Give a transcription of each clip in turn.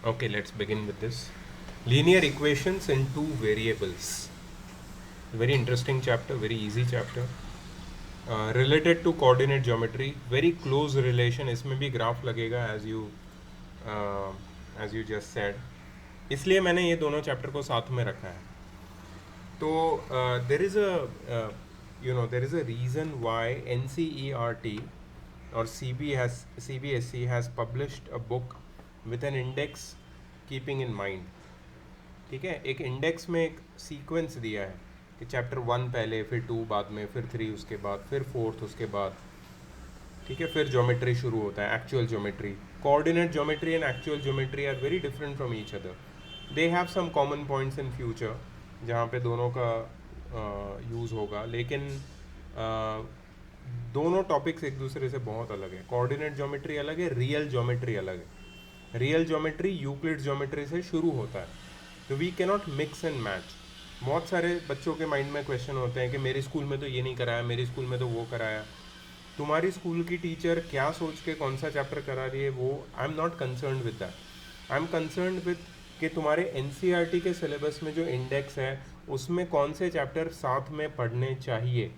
Okay, let's begin with this. Linear equations in two variables. Very interesting chapter, very easy chapter. Related to coordinate geometry, very close relation. इसमें भी graph लगेगा as you just said. इसलिए मैंने ये दोनों chapter को साथ में रखा है. तो there is a reason why NCERT or CBSE has published a book with an index keeping in mind. ठीक है, एक इंडेक्स में एक सीक्वेंस दिया है कि चैप्टर 1 पहले, फिर 2 बाद में, फिर 3 उसके बाद, फिर 4th उसके बाद. ठीक है, फिर ज्योमेट्री शुरू होता है, actual geometry. Coordinate geometry and actual geometry are very different from each other. They have some common points in future जहाँ पे दोनों का यूज़ होगा, लेकिन दोनों टॉपिक्स एक दूसरे से बहुत अलग है. कोऑर्डिनेट ज्योमेट्री अलग है, रियल ज्योमेट्री अलग है. रियल ज्योमेट्री यूक्लिड ज्योमेट्री से शुरू होता है, तो we cannot mix and match. बहुत सारे बच्चों के माइंड में क्वेश्चन होते हैं कि मेरे स्कूल में तो ये नहीं कराया, मेरे स्कूल में तो वो कराया. तुम्हारी स्कूल की टीचर क्या सोच के कौन सा चैप्टर करा रही है, वो I am not concern with that. I am concern with कि तुम्हारे एनसीईआरटी के सिलेबस में जो इंडेक्स है उसमें कौन से चैप्टर साथ में पढ़ने चाहिए.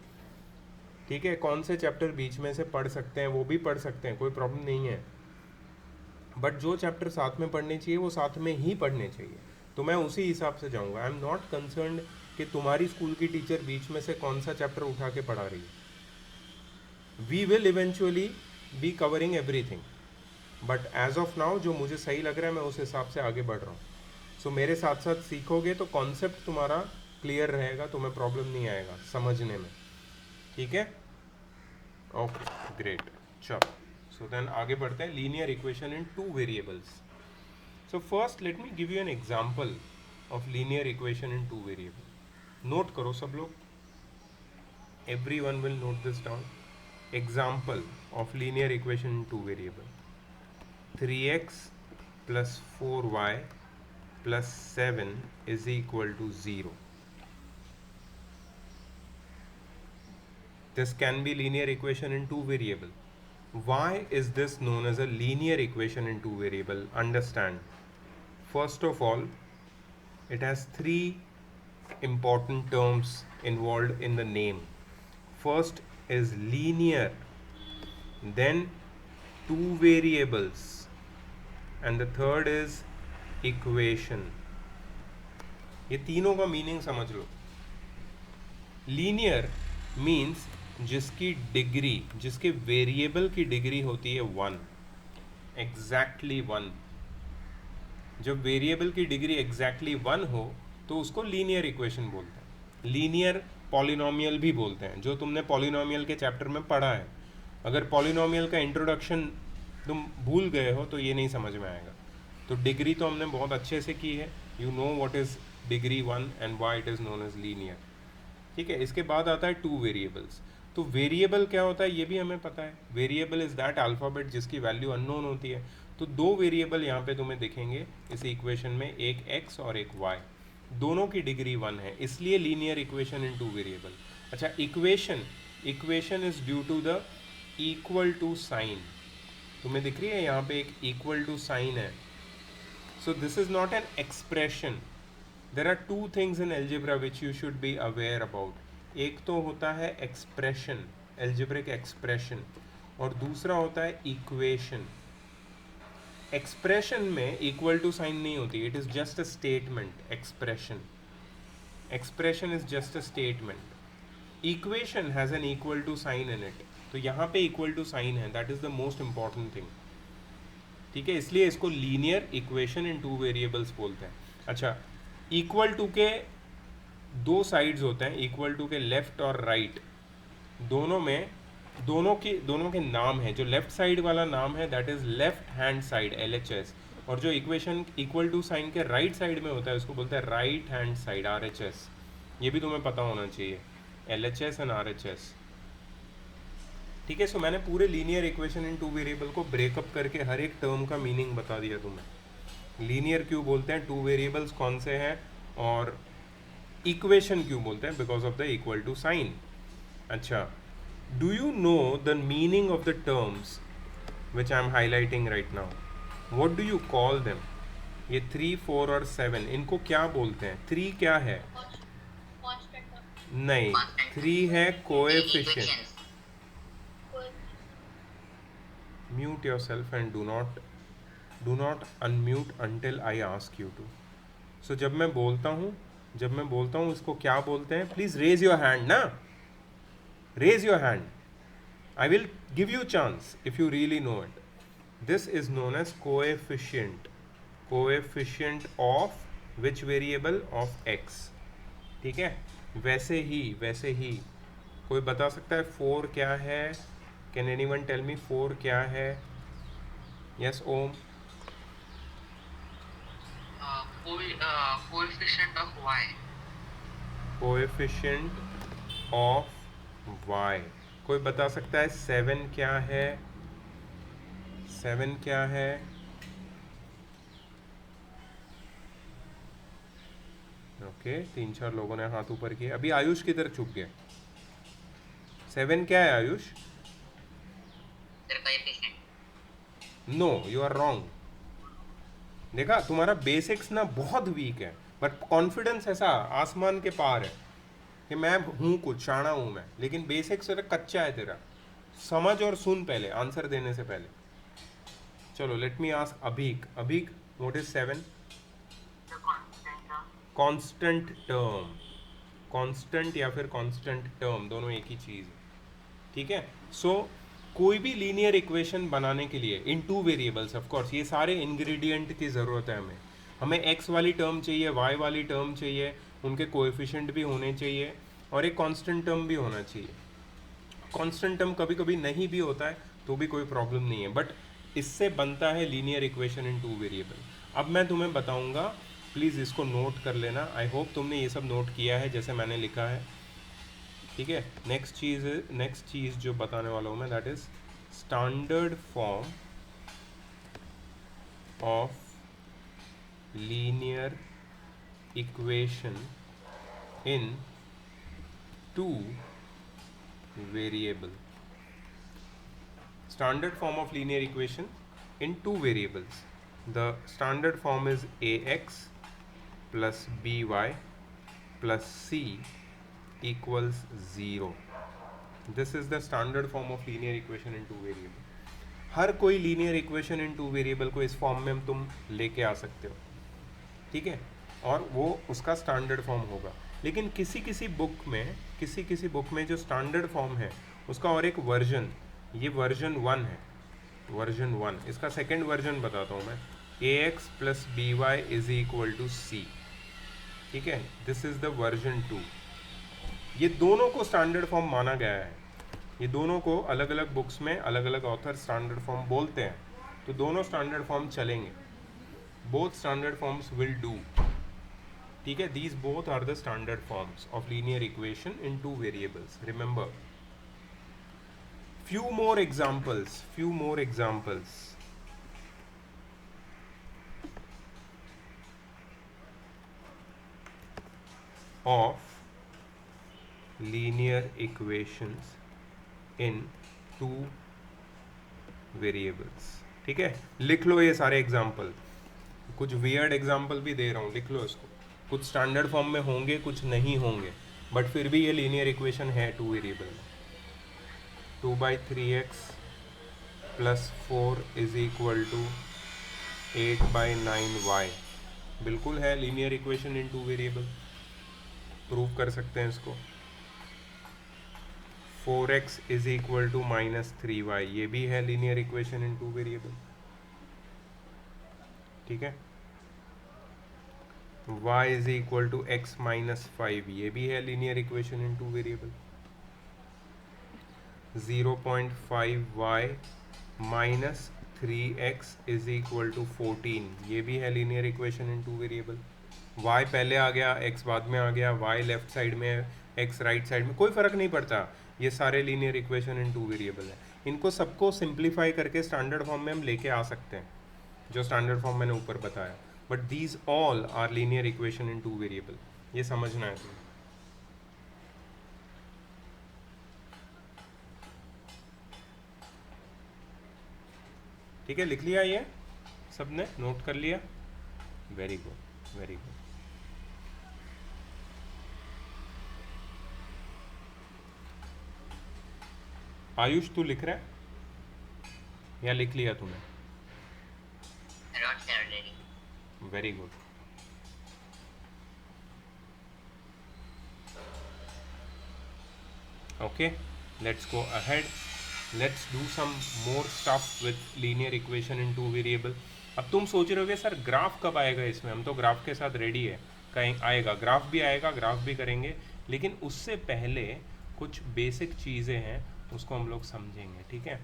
ठीक है, कौन से चैप्टर बीच में से पढ़ सकते हैं वो भी पढ़ सकते हैं, कोई प्रॉब्लम नहीं है. बट जो चैप्टर साथ में पढ़ने चाहिए वो साथ में ही पढ़ने चाहिए. तो मैं उसी हिसाब से जाऊंगा. आई एम नॉट कंसर्न कि तुम्हारी स्कूल की टीचर बीच में से कौन सा चैप्टर उठा के पढ़ा रही है. We will eventually be covering everything, but as of now जो मुझे सही लग रहा है मैं उस हिसाब से आगे बढ़ रहा हूँ. सो मेरे साथ साथ सीखोगे तो कॉन्सेप्ट तुम्हारा क्लियर रहेगा, तुम्हें प्रॉब्लम नहीं आएगा समझने में. ठीक है, ओके ग्रेट. चलो, सो देन आगे बढ़ते हैं. Linear equation in two variables. So first let me give you an example of linear equation in two variable. Note करो सब लोग, everyone will note this down. Example of linear equation in two variable: 3x plus 4y plus 7 is equal to 0. This can be linear equation in two variable. Why is this known as a linear equation in two variable? Understand. First of all, it has three important terms involved in the name. First is linear, then two variables, and the third is equation. ये तीनों का meaning समझ लो. Linear means जिसकी degree, जिसके variable की degree होती है 1, exactly 1. जब वेरिएबल की डिग्री एग्जैक्टली 1 हो तो उसको लीनियर इक्वेशन बोलते हैं. लीनियर पॉलिनोमियल भी बोलते हैं, जो तुमने पॉलिनोमियल के चैप्टर में पढ़ा है. अगर पॉलिनोमियल का इंट्रोडक्शन तुम भूल गए हो तो ये नहीं समझ में आएगा. तो डिग्री तो हमने बहुत अच्छे से की है. You know what is degree 1 and why it is known as linear. ठीक है, इसके बाद आता है टू वेरिएबल्स. तो वेरिएबल क्या होता है ये भी हमें पता है. वेरिएबल इज़ दैट अल्फ़ाबेट जिसकी वैल्यू अननोन होती है. तो दो वेरिएबल यहाँ पे तुम्हें दिखेंगे इस इक्वेशन में, एक x और एक y. दोनों की डिग्री 1 है, इसलिए linear equation in two variable. अच्छा, equation is due to the equal to sign. तुम्हें दिख रही है यहाँ पे एक इक्वल टू साइन है. So this is not an expression. There are two things in algebra which you should be aware about. एक तो होता है एक्सप्रेशन, एल्जेब्रिक एक्सप्रेशन, और दूसरा होता है इक्वेशन. एक्सप्रेशन में इक्वल टू साइन नहीं होती, it is just a statement. Expression is just a statement. Equation has an equal to sign in it. तो यहाँ पे इक्वल टू साइन है, that is the most important thing. ठीक है, इसलिए इसको linear equation in two variables बोलते हैं. अच्छा, इक्वल टू के दो साइड्स होते हैं, इक्वल टू के लेफ्ट और राइट. दोनों में दोनों के नाम है. जो लेफ्ट साइड वाला नाम है that is left hand side, LHS. और जो इक्वेशन इक्वल टू साइन के राइट साइड में होता है उसको बोलते हैं राइट हैंड साइड, RHS. ये भी तुम्हें पता होना चाहिए, LHS एंड RHS. ठीक है, सो मैंने पूरे linear equation in two variable को ब्रेकअप करके हर एक टर्म का मीनिंग बता दिया तुम्हें. लीनियर क्यों बोलते हैं, टू वेरिएबल्स कौन से हैं, और इक्वेशन क्यों बोलते हैं, because of the equal to sign. अच्छा, do you know the meaning of the terms which I am highlighting right now? What do you call them? ये 3, 4 और 7 इनको क्या बोलते हैं? 3 क्या है? नहीं, कांस्टेंट 3 है coefficient. Equations. Mute yourself and do not unmute until I ask you to. So जब मैं बोलता हूँ इसको क्या बोलते हैं, प्लीज रेज योर हैंड ना, raise your hand. I will give you chance if you really know it. This is known as coefficient. Coefficient of which variable? Of x. ठीक है. वैसे ही कोई बता सकता है 4 क्या है? कैन एनीवन टेल मी 4 क्या है? Yes Om. Coefficient of y। Coefficient of y. कोई बता सकता है 7 क्या है? 7 क्या है? ओके, 3-4 लोगों ने हाथ ऊपर किए. अभी आयुष किधर छुप गया? 7 क्या है Ayush? No, you are wrong. देखा, तुम्हारा बेसिक्स ना बहुत वीक है, बट कॉन्फिडेंस ऐसा आसमान के पार है कि मैं हूँ कुछ शाना हूँ मैं, लेकिन बेसिक्स तेरा कच्चा है. तेरा समझ और सुन पहले आंसर देने से पहले. चलो, let me ask Abhik. Abhik, what is 7? Constant term. Constant या फिर कांस्टेंट टर्म, दोनों एक ही चीज़ है. ठीक है. सो कोई भी लीनियर इक्वेशन बनाने के लिए इन टू वेरिएबल्स, ऑफ कोर्स ये सारे इंग्रेडिएंट की ज़रूरत है. हमें एक्स वाली टर्म चाहिए, वाई वाली टर्म चाहिए, उनके कोएफिशिएंट भी होने चाहिए, और एक कांस्टेंट टर्म भी होना चाहिए. कांस्टेंट टर्म कभी कभी नहीं भी होता है तो भी कोई प्रॉब्लम नहीं है, बट इससे बनता है linear equation in two variable. अब मैं तुम्हें बताऊंगा, प्लीज़ इसको नोट कर लेना. आई होप तुमने ये सब नोट किया है जैसे मैंने लिखा है. ठीक है. नेक्स्ट चीज़ जो बताने वाला हूँ मैं, that is standard form of linear equation in two variable. Standard form of linear equation in two variables. The standard form is ax plus by plus c equals 0. This is the standard form of linear equation in two variable. हर कोई linear equation in two variable को इस form में तुम लेके आ सकते हो. ठीक है. और वो उसका स्टैंडर्ड फॉर्म होगा. लेकिन किसी किसी बुक में जो स्टैंडर्ड फॉर्म है उसका और एक वर्जन, ये वर्जन 1 है. वर्जन 1. इसका सेकेंड वर्जन बताता हूँ मैं. A x plus B Y is equal to C. ठीक है. This is the version 2. ये दोनों को स्टैंडर्ड फॉर्म माना गया है. ये दोनों को अलग अलग बुक्स में अलग अलग ऑथर स्टैंडर्ड फॉर्म बोलते हैं, तो दोनों स्टैंडर्ड फॉर्म चलेंगे. Both standard forms will do. ठीक है. These both are the standard forms of linear equation in two variables. Remember. Few more examples. Of linear equations in two variables. ठीक है. लिख लो ये सारे एग्जाम्पल. कुछ वियर्ड एग्जाम्पल भी दे रहा हूँ, लिख लो इसको. कुछ स्टैंडर्ड फॉर्म में होंगे, कुछ नहीं होंगे, बट फिर भी ये लीनियर इक्वेशन है टू वेरिएबल में. 2/3x plus 4 is equal to 8/9y. बिल्कुल है linear equation in two variable. Prove कर सकते हैं इसको. 4x is equal to -3y, ये भी है linear equation in two variable. ठीक है. y is equal to x-5, ये भी है linear equation in two variable. 0.5y minus 3x is equal to 14, ये भी है linear equation in two variable. y पहले आ गया, x बाद में आ गया, y लेफ्ट साइड में है, x राइट साइड में, कोई फ़र्क नहीं पड़ता. ये सारे linear equation in two variable है. इनको सबको सिंप्लीफाई करके स्टैंडर्ड फॉर्म में हम लेके आ सकते हैं, जो स्टैंडर्ड फॉर्म मैंने ऊपर बताया. But these all are linear equation in two variable. ये समझना है तुम्हें. ठीक है. लिख लिया ये सबने, नोट कर लिया. Very good, very good. Ayush तू लिख रहा है या लिख लिया तूने? Very good. Okay, let's go ahead, let's do some more stuff with linear equation in two variable. अब तुम सोच रहे होगे सर ग्राफ कब आएगा इसमें, हम तो ग्राफ के साथ रेडी है। कहीं आएगा, ग्राफ भी आएगा, ग्राफ भी करेंगे, लेकिन उससे पहले कुछ बेसिक चीज़ें हैं उसको हम लोग समझेंगे, ठीक है?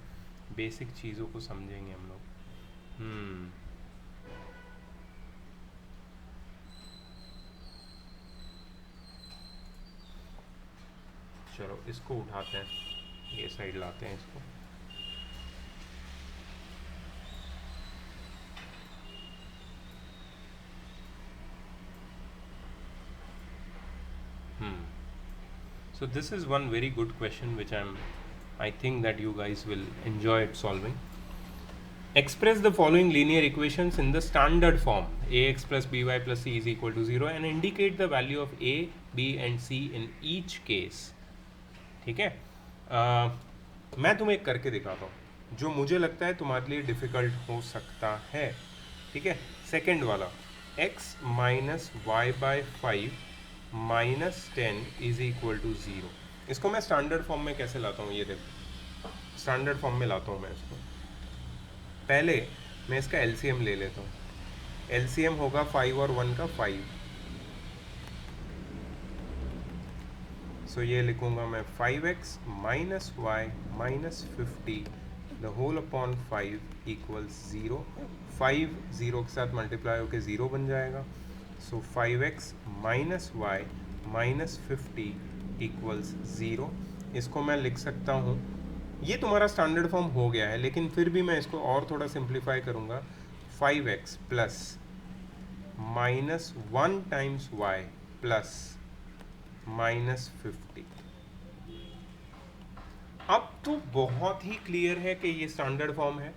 बेसिक चीज़ों को समझेंगे हम लोग। चलो इसको उठाते हैं, ये साइड लाते हैं इसको। So this is one very good question which I think that you guys will enjoy it solving. Express the following linear equations in the standard form: ax plus by plus c is equal to 0 and indicate the value of a, b and c in each case. ठीक है, मैं तुम्हें एक करके दिखाता हूँ जो मुझे लगता है तुम्हारे लिए डिफ़िकल्ट हो सकता है, ठीक है? सेकेंड वाला, x minus y by 5 minus 10 is equal to 0। इसको मैं स्टैंडर्ड फॉर्म में कैसे लाता हूँ, ये देखो, स्टैंडर्ड फॉर्म में लाता हूँ मैं इसको। पहले मैं इसका एलसीएम ले लेता हूँ। एलसीएम होगा 5 और 1 का 5, सो ये लिखूँगा मैं 5x minus y minus 50 the whole upon 5 equals 0। 5 0 के साथ मल्टीप्लाई होकर 0 बन जाएगा, so 5x minus y minus 50 equals 0। इसको मैं लिख सकता हूँ, ये तुम्हारा स्टैंडर्ड फॉर्म हो गया है, लेकिन फिर भी मैं इसको और थोड़ा सिंप्लीफाई करूँगा। 5x plus minus 1 times y plus minus 50। अब तो बहुत ही क्लियर है कि ये स्टैंडर्ड फॉर्म है,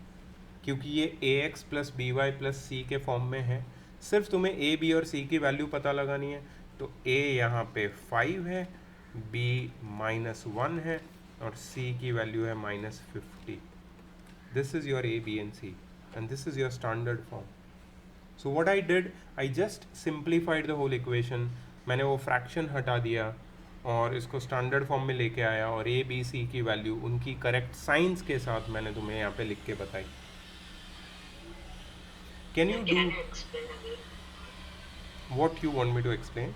क्योंकि ये ax plus B Y plus C के फॉर्म में है। सिर्फ तुम्हें a, b और c की वैल्यू पता लगानी है। तो a यहाँ पे 5 है, b माइनस 1 है और c की वैल्यू है minus 50। This is your a, b and c and this is your standard form. So what I did, I just simplified the whole equation. मैंने वो फ्रैक्शन हटा दिया और इसको स्टैंडर्ड फॉर्म में लेके आया, और a, b, c की वैल्यू उनकी करेक्ट साइंस के साथ मैंने तुम्हें यहाँ पे लिख के बताई। Can you do what you want me to explain?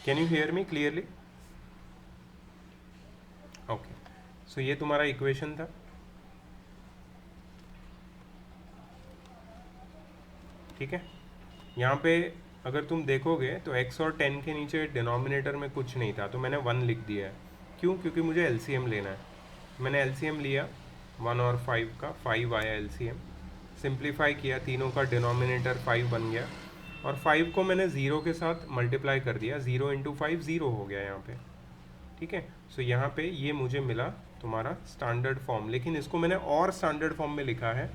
Can you hear me clearly? Okay. So ये तुम्हारा इक्वेशन था, ठीक है? यहाँ पे अगर तुम देखोगे तो x और 10 के नीचे डिनोमिनेटर में कुछ नहीं था, तो मैंने 1 लिख दिया है। क्यों? क्योंकि मुझे एलसीएम लेना है। मैंने एलसीएम लिया 1 और 5 का, 5 आया एलसीएम, सिंप्लीफाई किया, तीनों का डिनोमिनेटर 5 बन गया, और 5 को मैंने 0 के साथ मल्टीप्लाई कर दिया। 0 इंटू 5 0 हो गया यहाँ पे, ठीक है? सो यहाँ पे ये मुझे मिला तुम्हारा स्टैंडर्ड फॉर्म, लेकिन इसको मैंने और स्टैंडर्ड फॉर्म में लिखा है।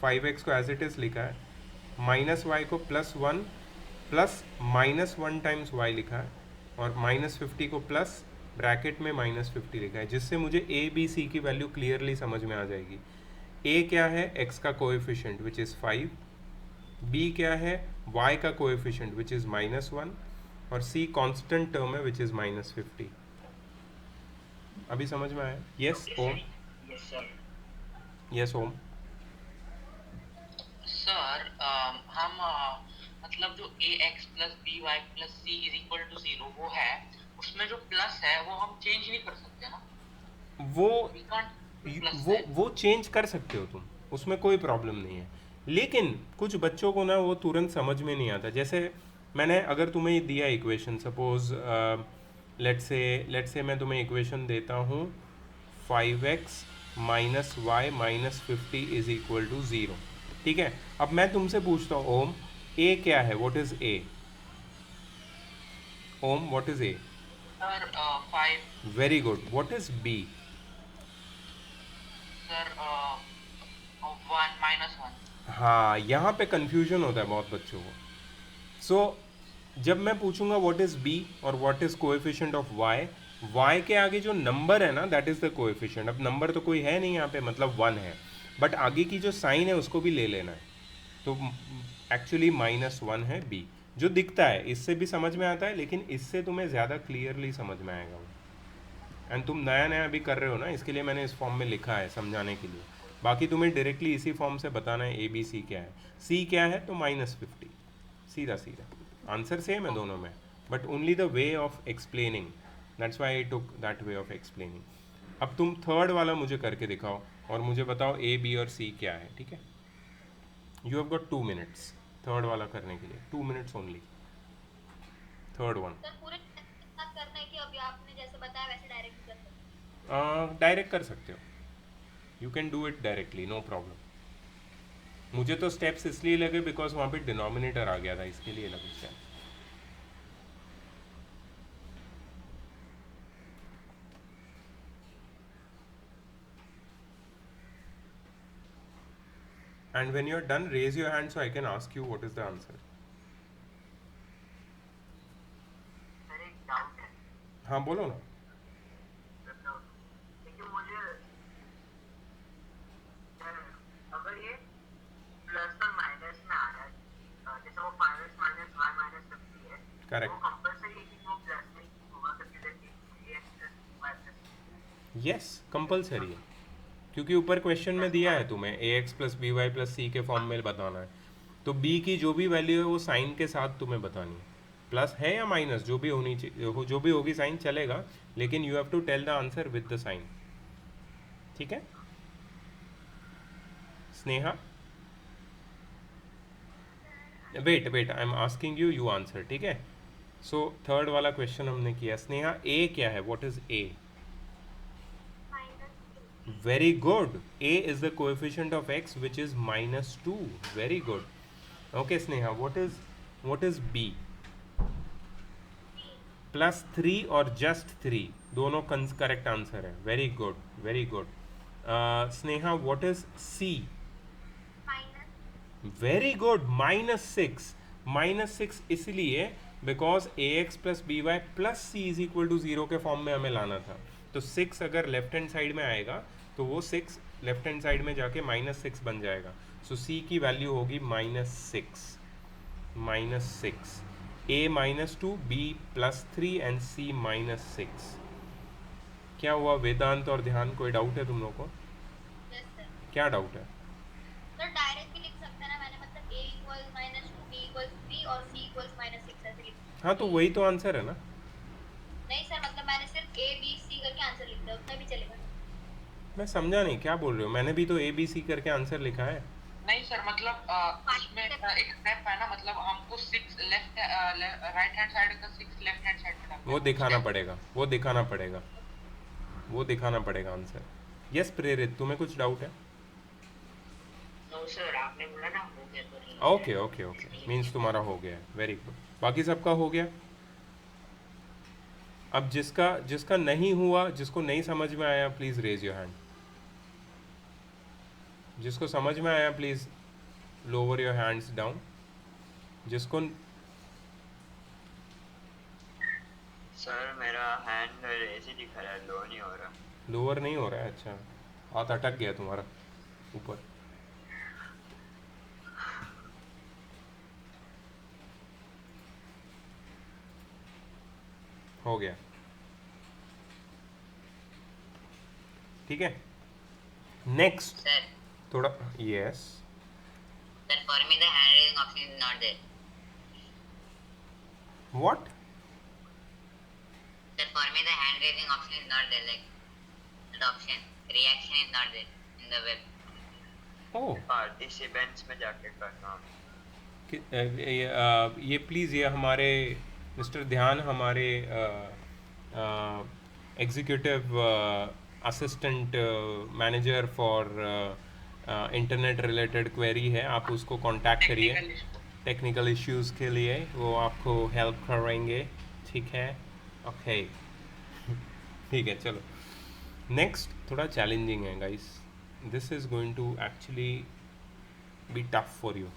5x को एज इट इज़ लिखा है, माइनस वाई को plus 1 plus minus 1 times y लिखा है, और माइनस 50 को प्लस ब्रैकेट में माइनस 50 लिखा है, जिससे मुझे ए बी सी की वैल्यू क्लियरली समझ में आ जाएगी। ए क्या है? x का कोएफिशिएंट विच इज़ 5, b क्या है? y का कोएफिशिएंट विच इज़ माइनस 1, और c कांस्टेंट टर्म है विच इज़ माइनस 50। अभी समझ में आया? Yes Om? Yes Om? Sir हम मतलब जो ax plus B Y plus c is equal to 0 वो है, उसमें जो प्लस है वो हम चेंज नहीं कर सकते ना? वो चेंज कर सकते हो तुम, उसमें कोई प्रॉब्लम नहीं है, लेकिन कुछ बच्चों को ना वो तुरंत समझ में नहीं आता। जैसे मैंने अगर तुम्हें दिया इक्वेशन, सपोज लेट्स से मैं तुम्हें इक्वेशन देता हूँ 5x minus y minus 50 is equal to 0, ठीक है? अब मैं तुमसे पूछता हूँ ओम, a क्या है? What is a? Om, what is a? Sir 5. Very good. What is b? Sir 1 -1. हाँ, यहाँ पे कंफ्यूजन होता है बहुत बच्चों को. सो जब मैं पूछूंगा व्हाट इज बी और what is coefficient of y, y के आगे जो नंबर है ना दैट इज द कोएफिशिएंट. अब नंबर तो कोई है नहीं यहाँ पे, मतलब 1 है, बट आगे की जो साइन है उसको भी ले लेना है. तो एक्चुअली -1 है बी. जो दिखता है इससे भी समझ में आता है, लेकिन इससे तुम्हें ज़्यादा क्लियरली समझ में आएगा वो. एंड तुम नया नया भी कर रहे हो ना, इसके लिए मैंने इस फॉर्म में लिखा है समझाने के लिए. बाकी तुम्हें डायरेक्टली इसी फॉर्म से बताना है ए बी सी क्या है. सी क्या है तो -50, सीधा सीधा. आंसर सेम है दोनों में, but only the way of explaining, that's why I took that way of explaining. अब तुम थर्ड वाला मुझे करके दिखाओ और मुझे बताओ ए बी और सी क्या है. ठीक है, you have got 2 minutes third वाला करने के लिए. 2 minutes only. Third one. Sir पूरे टेस्ट के साथ करना है कि अभी आपने जैसे बताया वैसे डायरेक्ट कर सकते हैं? डायरेक्ट कर सकते हो. You can do it directly, no problem. मुझे तो स्टेप्स इसलिए लगे बिकॉज वहाँ पे डिनोमिनेटर आ गया था, इसके लिए लगे step. And when you're done, raise your hand so I can ask you what is the answer. Sir एक डाउट है. हाँ बोलो ना. देखिए मुझे अगर ये प्लस और माइनस में आ रहा है, जैसे वो -1 -50 है, Correct. वो कंपल्सरी है कि वो प्लस में ही होगा क्योंकि x plus y plus. Yes, compulsory है, क्योंकि ऊपर क्वेश्चन में दिया है तुम्हें A x plus B Y plus C के फॉर्म में बताना है. तो बी की जो भी वैल्यू है वो साइन के साथ तुम्हें बतानी है. प्लस है या माइनस जो भी होनी चाहिए, जो भी होगी साइन चलेगा, लेकिन you have to tell the answer with the sign. ठीक है Sneha? Wait wait, I am asking you, you answer. ठीक है, सो थर्ड वाला क्वेश्चन हमने किया. स्नेहा, ए क्या है? What is A? -2. Very good. A is the coefficient of x which is -2. Very good. Okay Sneha, what is b? +3 और just 3 दोनों correct answer है. Very good, very good. Sneha, what is c? Very good, -6. -6 इसलिए because a x plus B Y plus c is equal to 0 के form में हमें लाना था. तो 6 अगर लेफ्ट हैंड साइड में आएगा तो वो 6 लेफ्ट हैंड साइड में जाके -6 बन जाएगा. सो सी की वैल्यू होगी -6. ए -2, बी +3 एंड सी -6. क्या हुआ वेदांत और ध्यान, कोई डाउट है तुम लोग को? Yes sir. क्या डाउट है? सर डायरेक्ट भी लिख सकते हैं ना, मैंने मतलब a इक्वल्स -2, b इक्वल्स 3 और c इक्वल्स -6 ऐसे लिख. हाँ तो वही तो आंसर है ना. नहीं सर, मतलब मैंने सिर्फ a b c करके आंसर लिख दिया, उतना भी चलेगा? मैं समझा नहीं क्या बोल रहे हो. मैंने भी तो ए बी सी करके आंसर लिखा है. नहीं सर, मतलब उसमें एक स्टेप है ना, मतलब हमको 6 लेफ्ट राइट हैंड साइड का 6 लेफ्ट हैंड साइड पे डालना वो है. दिखाना पड़ेगा, वो दिखाना पड़ेगा, वो दिखाना पड़ेगा आंसर. यस प्रेरित, तुम्हें कुछ डाउट है? नो सर, आपने बोला ना हो गया तो नहीं. ओके ओके ओके, मीन्स तुम्हारा हो गया है. Very good. बाकी सबका हो गया. अब जिसका जिसका नहीं हुआ, जिसको नहीं समझ में आया, प्लीज़ रेज योर हैंड. जिसको समझ में आया please lower your hands down. जिसको सर मेरा हैंड ऐसे दिखा रहा है, लो नहीं हो रहा. लोअर नहीं हो रहा है? अच्छा, हाथ अटक गया तुम्हारा ऊपर. हो गया. ठीक है, नेक्स्ट. Sir, थोड़ा yes. sir, for me the hand raising option is not there. What? Sir, for me the hand raising option is not there. Like that option, reaction is not there in the web. Oh, participants में जाके करना. ये please, ये हमारे mister ध्यान, हमारे executive assistant manager for internet related query है, आप उसको कांटेक्ट करिए टेक्निकल इशू. टेक्निकल इश्यूज़ के लिए, वो आपको हेल्प करेंगे. ठीक है, ओके। ठीक है, चलो नेक्स्ट थोड़ा चैलेंजिंग है guys, this is going to actually be tough for you.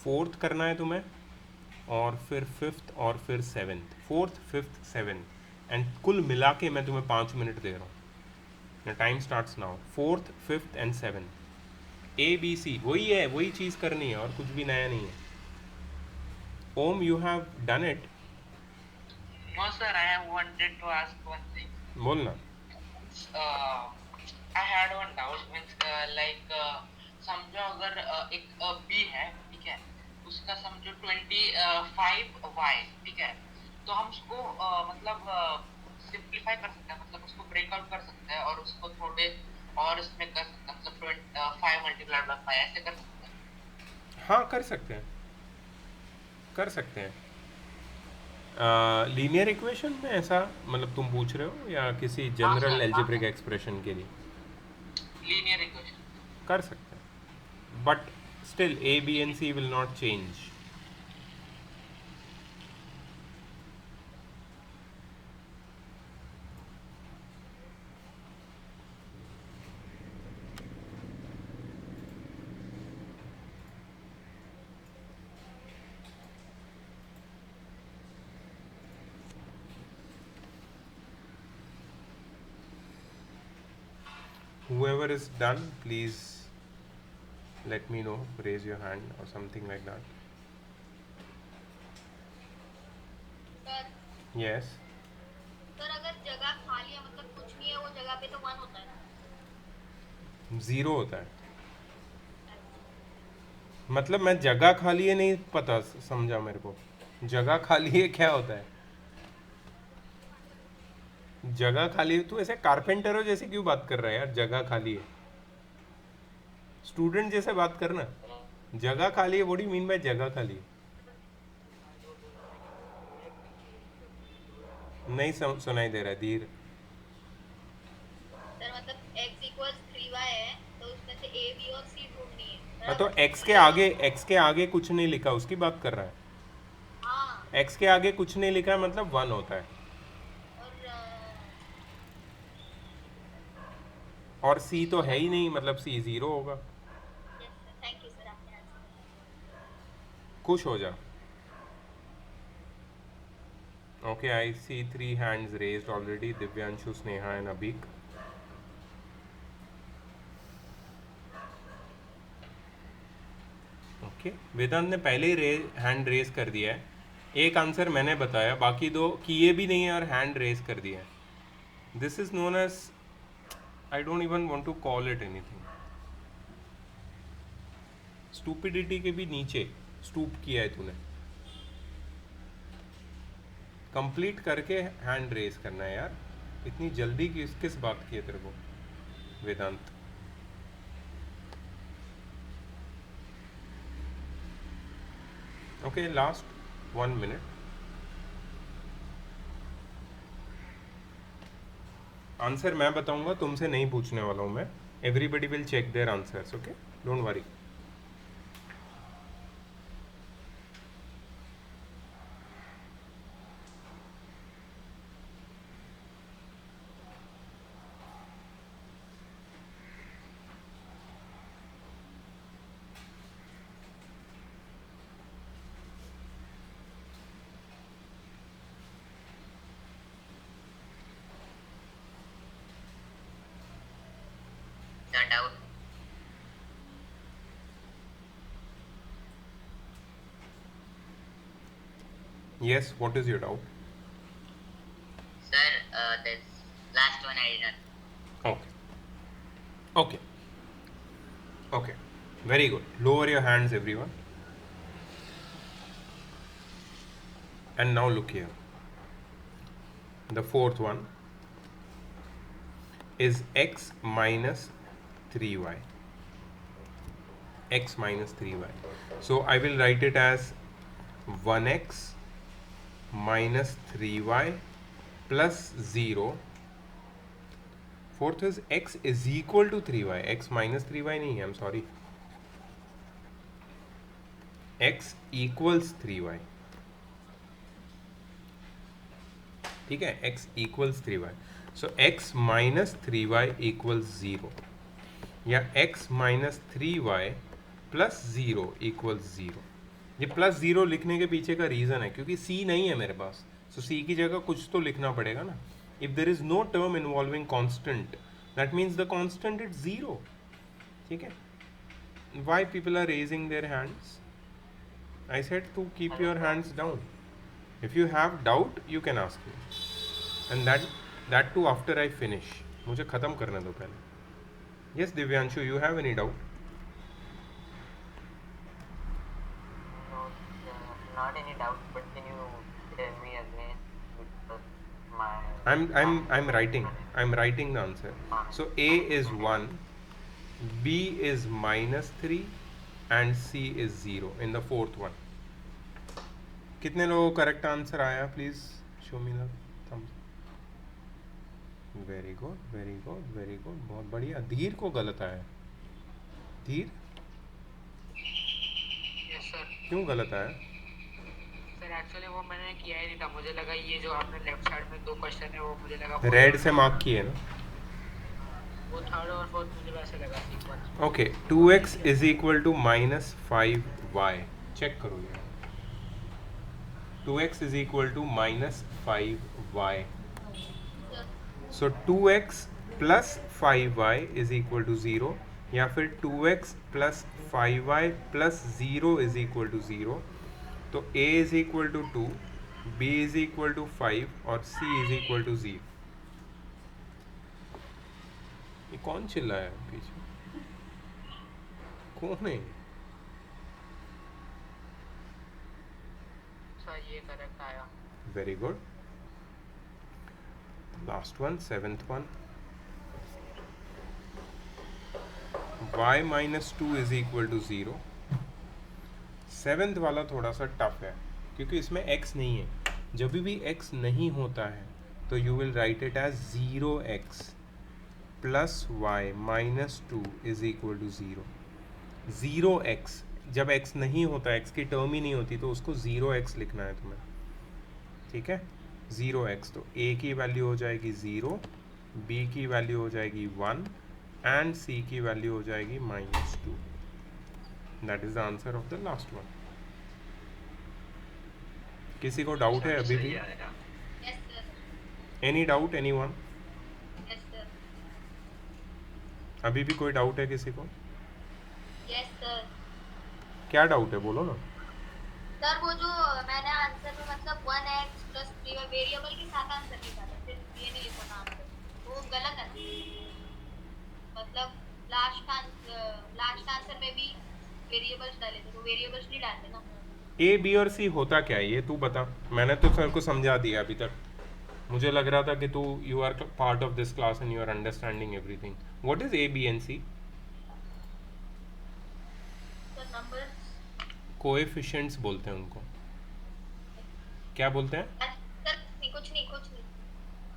Fourth करना है तुम्हें, और फिर फिफ्थ, और फिर seventh, fourth fifth seventh, and कुल मिला के मैं तुम्हें 5 मिनट दे रहा हूँ। Time starts now. Fourth fifth and seventh, a b c वही है, वही चीज़ करनी है और कुछ भी नया नहीं है। Om, you have done it. No, sir, I have wanted to ask one thing. बोलना। I had one doubt, means समझो अगर एक B है, ठीक है, उसका समझो 25Y, ठीक है, तो हम उसको मतलब सिंप्लीफाई कर सकते हैं, मतलब उसको ब्रेकआउट कर सकते हैं और उसको थोड़े और इसमें कर सकते हैं, मतलब 5 मल्टीप्लाइड बाय 5 ऐसे कर सकते हैं। हाँ, कर सकते हैं, कर सकते हैं। लीनियर इक्वेशन में ऐसा मतलब तुम पूछ रहे हो, या किसी जनरल हाँ, एल्जेब्रिक एक्सप्रेशन के लिए? Linear equation. कर सकते हैं, but still a B and c will not change. Whoever is done, please let me know, raise your hand or something like that. Sir Yes, sir अगर जगह खाली है मतलब कुछ नहीं है वो जगह पे, तो 1 होता है ना? 0 होता है। मतलब मैं जगह खाली है नहीं पता, समझा मेरे को। जगह खाली है क्या होता है? जगह खाली है, तू ऐसे कारपेंटर हो जैसे क्यों बात कर रहा है यार? जगह खाली है, स्टूडेंट जैसे बात करना। जगह खाली है, what do you mean by जगह खाली है? नहीं सुनाई दे रहा है, धीर। सर मतलब x इक्वल्स 3y है, तो उसमें से a b और c ढूंढनी है। हाँ, तो x के आगे कुछ नहीं लिखा, उसकी बात कर रहा है। हाँ, x के आगे कुछ नहीं लिखा है मतलब 1 होता है, और c तो है ही नहीं, मतलब c 0 होगा। Yes sir, thank you sir, आपने आंसर। खुश हो जा। Okay, I see 3 hands raised already, Divyanshu, Sneha and Abeek. Okay, Vedant ने पहले ही हैंड रेज कर दिया है। एक आंसर मैंने बताया, बाकी 2 किए भी नहीं है और हैंड रेज कर दिया है। This is known as, I don't even want to call it anything, stupidity के भी नीचे स्टूप किया है तूने। कंप्लीट करके हैंड रेज करना है यार, इतनी जल्दी किस बात की है तेरे को Vedant? Okay, last 1 minute. Answer मैं बताऊंगा, तुमसे नहीं पूछने वाला हूं मैं। Everybody will check their answers, okay, don't worry. The doubt. Yes, what is your doubt? Sir, this last one I didn't. Okay. Okay. Okay. Very good. Lower your hands, everyone. And now look here. The fourth one is x minus 3y. X minus 3y. So I will write it as 1x minus 3y plus 0. Fourth is x is equal to 3y. X minus 3y nahi hai, I'm sorry. X equals 3y. ठीक है, x equals 3y, सो x minus 3y equals 0 या x minus 3y plus 0 equals 0। ये plus 0 लिखने के पीछे का reason है क्योंकि c नहीं है मेरे पास, सो c की जगह कुछ तो लिखना पड़ेगा ना। If there is no term involving constant that means the constant is 0, ठीक है। Why people are raising their hands? I said to keep your hands down. If you have doubt, you can ask me. And that too after I finish. मुझे ख़त्म करने दो पहले। Yes, Divyanshu, you have any doubt? No, not any doubt, but can you tell me again? Because my I'm writing. I'm writing the answer. So A is 1, B is minus 3, and C is 0 in the fourth one. कितने लोगों को correct answer आया? Please show me the thumbs. Very good, very good, very good, बहुत बढ़िया। धीर को गलत आया। धीर यस सर। क्यों गलत आया? सर एक्चुअली वो मैंने किया ही नहीं था, मुझे लगा ये जो आपने लेफ्ट साइड में 2 क्वेश्चन है वो मुझे लगा रेड से मार्क किए ना। वो थर्ड और फोर्थ मुझे वैसे लगा sequence. Okay, 2x is equal to minus 5y। Check करो ये। 2x is equal to minus 5y। So 2x plus 5y is equal to 0 या फिर 2x plus 5y plus 0 is equal to 0। तो a is equal to 2, b is equal to 5 और c is equal to 0। ये कौन चिल्लाया है पीछे? कौन है? सर ये करेक्ट आया। Very good. Last one, seventh one. y minus 2 is equal to 0। Seventh वाला थोड़ा सा टफ है क्योंकि इसमें x नहीं है। जब भी x नहीं होता है तो you will write it as 0x plus y minus 2 is equal to 0। 0x जब x नहीं होता, x की टर्म ही नहीं होती, तो उसको 0x लिखना है तुम्हें, ठीक है। 0x तो a की वैल्यू हो जाएगी 0, b की वैल्यू हो जाएगी 1 एंड c की वैल्यू हो जाएगी minus 2। That is the answer of the last one. किसी को डाउट है अभी भी? Yes, sir. Any doubt, any one? Yes, sir. अभी भी कोई डाउट है किसी को? Yes, sir. क्या डाउट है, बोलो ना। सर वो जो मैंने आंसर में मतलब 1x प्लस 3 वेरिएबल के साथ आंसर लिखा था, फिर ये नहीं लिखा था आंसर, वो गलत है। मतलब लास्ट आंसर में भी वेरिएबल्स डाले थे, तो वेरिएबल्स नहीं डालते ना। ए बी और सी होता क्या है ये तू बता। मैंने तो सर को समझा दिया अभी तक। मुझे लग रहा था कि तू you are part of this class and you are understanding everything. What is A B and C? तो नंबर्स कोएफिशिएंट्स बोलते हैं उनको। क्या बोलते हैं? सर कुछ नहीं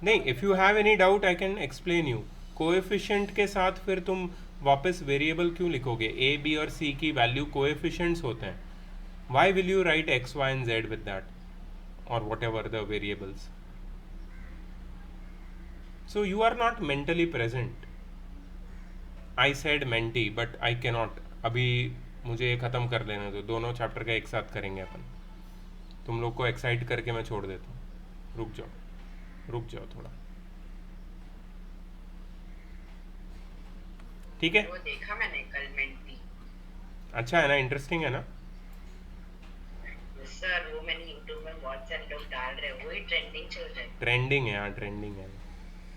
नहीं, if you have any doubt I can explain you. Coefficient के साथ फिर तुम वापस वेरिएबल क्यों लिखोगे? ए बी और सी की वैल्यू कोएफिशिएंट्स होते हैं। Why will you write X Y and Z with that or whatever the variables? So you are not mentally present. I said mentee but I cannot. अभी मुझे ये ख़त्म कर लेने दो, दोनों चैप्टर का एक साथ करेंगे अपन। तुम लोग को एक्साइट करके मैं छोड़ देता हूँ। रुक जाओ थोड़ा, ठीक है? वो देखा मैंने कल मेंटी। अच्छा है ना, इंटरेस्टिंग है ना? सर वो मैंने YouTube में बहुत सारे लोग डाल रहे हैं, वही ट्रेंडिंग चल रहा है। ट्रेंडिंग है, हाँ ट्रेंडिंग है,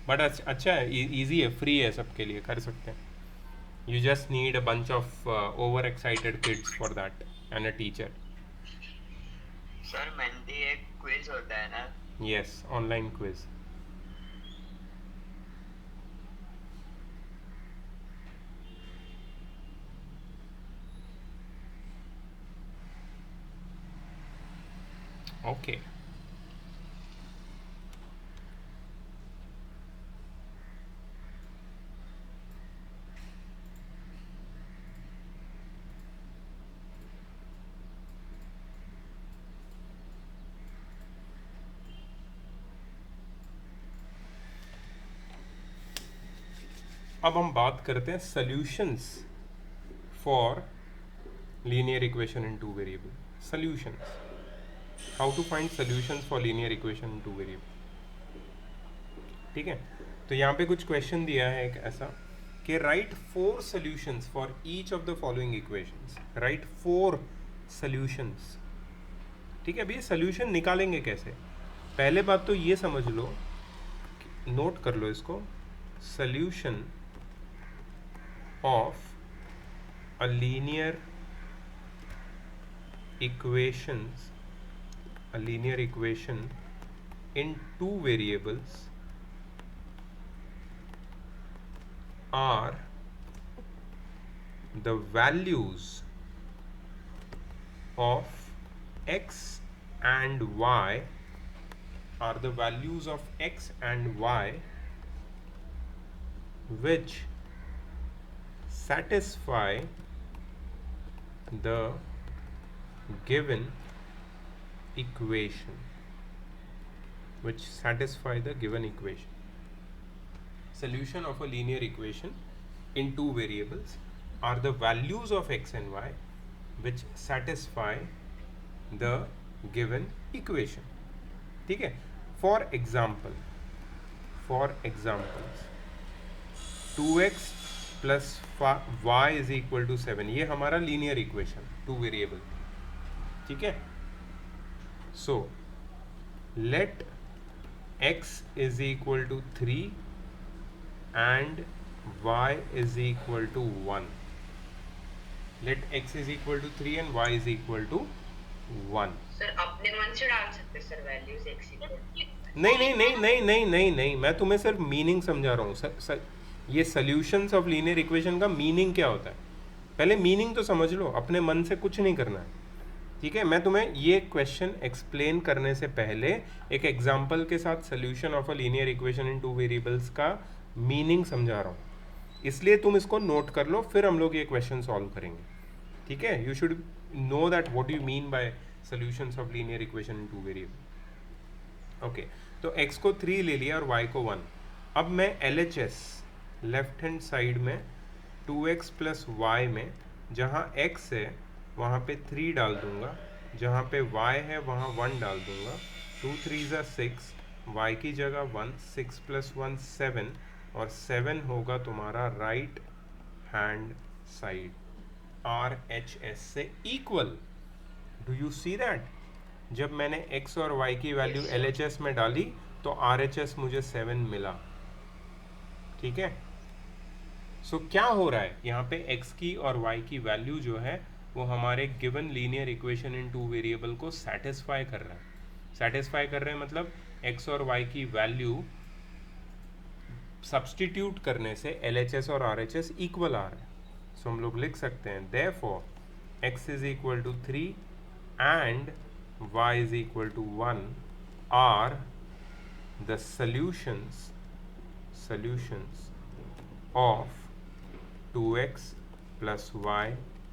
बट अच्छा है, इजी है, फ्री है, सबके लिए कर सकते हैं। You just need a bunch of over excited kids for that and a teacher. Sir Menti एक क्विज होता है ना? Yes, online quiz. ओके अब हम बात करते हैं solutions for linear equation in two variable. Solutions, how to find solutions for linear equation in two variable. ठीक है, तो यहाँ पे कुछ क्वेश्चन दिया है एक ऐसा कि right 4 solutions for each of the following equations. Right 4 solutions. ठीक है, अभी सॉल्यूशन निकालेंगे कैसे. पहले बात तो ये समझ लो, नोट कर लो इसको. Solution of a linear equations, a linear equation in two variables are the values of x and y, are the values of x and y which satisfy the given equation, which satisfy the given equation. Solution of a linear equation in two variables are the values of x and y which satisfy the given equation. ठीक है, for examples 2x plus y is equal to 7, ये हमारा linear equation two variable. ठीक है, so let x is equal to 3 and y is equal to 1. Let x is equal to 3 and y is equal to 1. Sir अपने मन से डाल सकते sir values x equal. नहीं नहीं नहीं नहीं नहीं नहीं नहीं, मैं तुम्हें सिर्फ मीनिंग समझा रहा हूँ. ये सॉल्यूशंस ऑफ लीनियर इक्वेशन का मीनिंग क्या होता है, पहले मीनिंग तो समझ लो. अपने मन से कुछ नहीं करना है. ठीक है, मैं तुम्हें ये क्वेश्चन एक्सप्लेन करने से पहले एक एग्जांपल के साथ solution of a linear equation in two variables का मीनिंग समझा रहा हूँ, इसलिए तुम इसको नोट कर लो, फिर हम लोग ये क्वेश्चन सॉल्व करेंगे. ठीक है, you should know that what you mean by solutions of linear equation in two variable. Okay, तो x को 3 ले लिया और y को 1. अब मैं LHS लेफ्ट हैंड साइड में 2x प्लस y में जहाँ x है वहाँ पे 3 डाल दूंगा, जहाँ पे y है वहाँ 1 डाल दूंगा. 2 3 ज़ा 6, y की जगह 1, 6 प्लस 1 7, और 7 होगा तुम्हारा राइट हैंड साइड RHS से equal. Do you see that, जब मैंने x और y की वैल्यू LHS में डाली तो RHS मुझे 7 मिला. ठीक है, सो क्या हो रहा है यहाँ पे, x की और y की वैल्यू जो है वो हमारे given linear equation in two variable को सेटिस्फाई कर रहा है. सेटिस्फाई कर रहे हैं मतलब x और y की वैल्यू सब्सटीट्यूट करने से LHS और RHS इक्वल आ रहा है. सो हम लोग लिख सकते हैं therefore x is equal to 3 and y is equal to 1 are the solutions of 2x plus y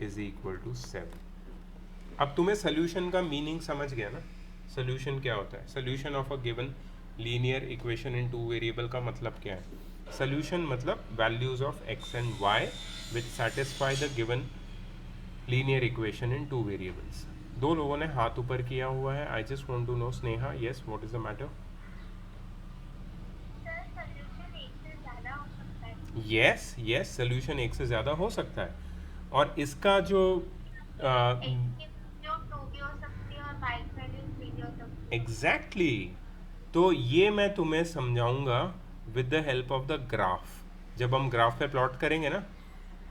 is equal to 7. अब तुम्हें सोल्यूशन का मीनिंग समझ गया ना. सोल्यूशन क्या होता है, solution of a given linear equation in two variable का मतलब क्या है. सोल्यूशन मतलब values of x and y which satisfy the given linear equation in two variables. 2 लोगों ने हाथ ऊपर किया हुआ है. I just want to know, Sneha, yes, what is the matter. Yes yes, solution 1 से ज़्यादा हो सकता है, और इसका जो एग्जैक्टली तो ये मैं तुम्हें समझाऊंगा with the help of the graph. जब हम ग्राफ पे प्लॉट करेंगे ना,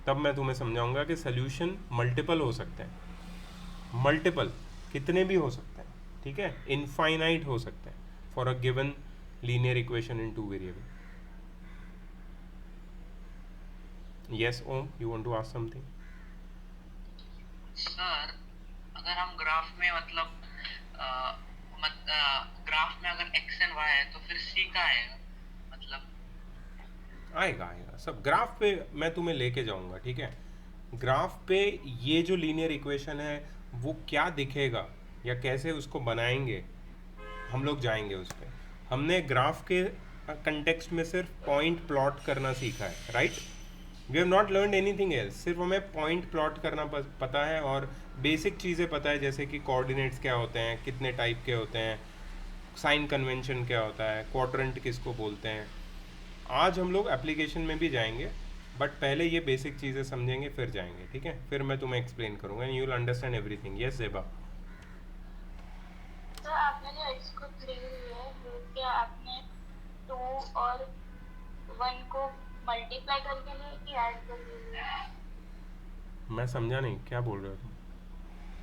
तब मैं तुम्हें समझाऊंगा कि सोल्यूशन मल्टीपल हो सकते हैं. मल्टीपल कितने भी हो सकते हैं. ठीक है, इनफाइनाइट हो सकते हैं for a given linear equation in two variable. Yes Om, you want to ask something. Sir अगर हम ग्राफ में मतलब ग्राफ में अगर x एंड y है तो फिर c का आएगा, मतलब आएगा सब. ग्राफ पे मैं तुम्हें लेके जाऊंगा. ठीक है, ग्राफ पे ये जो लीनियर इक्वेशन है वो क्या दिखेगा या कैसे उसको बनाएंगे, हम लोग जाएंगे उस पर. हमने ग्राफ के कंटेक्स्ट में सिर्फ पॉइंट प्लॉट करना सीखा है, right. We have not learn anything else, सिर्फ हमें पॉइंट प्लॉट करना पता है और बेसिक चीज़ें पता है, जैसे कि कोऑर्डिनेट्स क्या होते हैं, कितने टाइप के होते हैं, साइन कन्वेंशन क्या होता है, क्वाड्रेंट किसको बोलते हैं। आज हम लोग एप्लीकेशन में भी जाएंगे, बट पहले ये बेसिक चीज़ें समझेंगे फिर जाएंगे, ठीक है? फिर मैं तुम्हें एक्सप्लेन करूँगा and you will understand everything. Yes Zeba? तो आपने जो x को 3 लिया है, वो क्या आपने 2 और 1 को मल्टीप्लाई करके लिए कि ऐड करके लिए? मैं समझा नहीं, क्या बोल रहे हो तुम?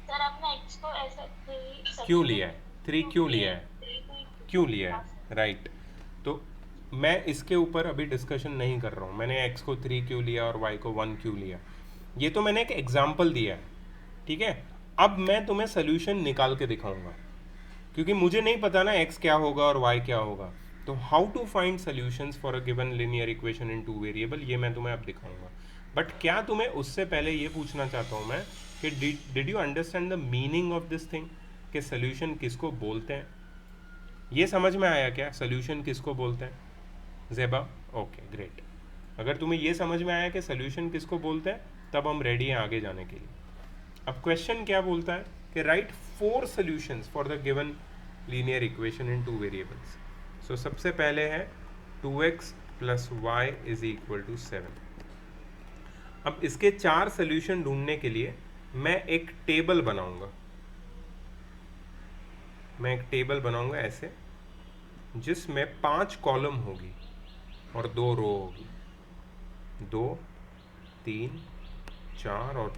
सर आपने x को ऐसे 3 क्यों लिया है? 3 क्यों लिया है? 3 क्यों लिया है? राइट। तो मैं इसके ऊपर अभी डिस्कशन नहीं कर रहा हूँ, मैंने x को 3 क्यों लिया और y को 1 क्यों लिया, ये तो मैंने एक एग्जाम्पल दिया है, ठीक है? अब मैं तुम्हें सोल्यूशन निकाल के दिखाऊंगा, क्योंकि मुझे नहीं पता ना x क्या होगा और y क्या होगा। तो how to find solutions for a given linear equation in 2 variable, ये मैं तुम्हें अब दिखाऊंगा। बट क्या तुम्हें उससे पहले ये पूछना चाहता हूँ मैं कि did you understand the meaning of this thing, कि सोल्यूशन किसको बोलते हैं? ये समझ में आया क्या, सोल्यूशन किसको बोलते हैं ज़ेबा? Okay great. अगर तुम्हें ये समझ में आया कि सोल्यूशन किसको बोलते हैं, तब हम रेडी हैं आगे जाने के लिए। अब क्वेश्चन क्या बोलता है कि right 4 solutions for the given linear equation in 2 variables. So सबसे पहले है 2x + y = 7। अब इसके 4 सॉल्यूशन ढूंढने के लिए मैं एक टेबल बनाऊंगा, ऐसे, जिसमें 5 कॉलम होगी और 2 रो होगी। 2, 3, 4 और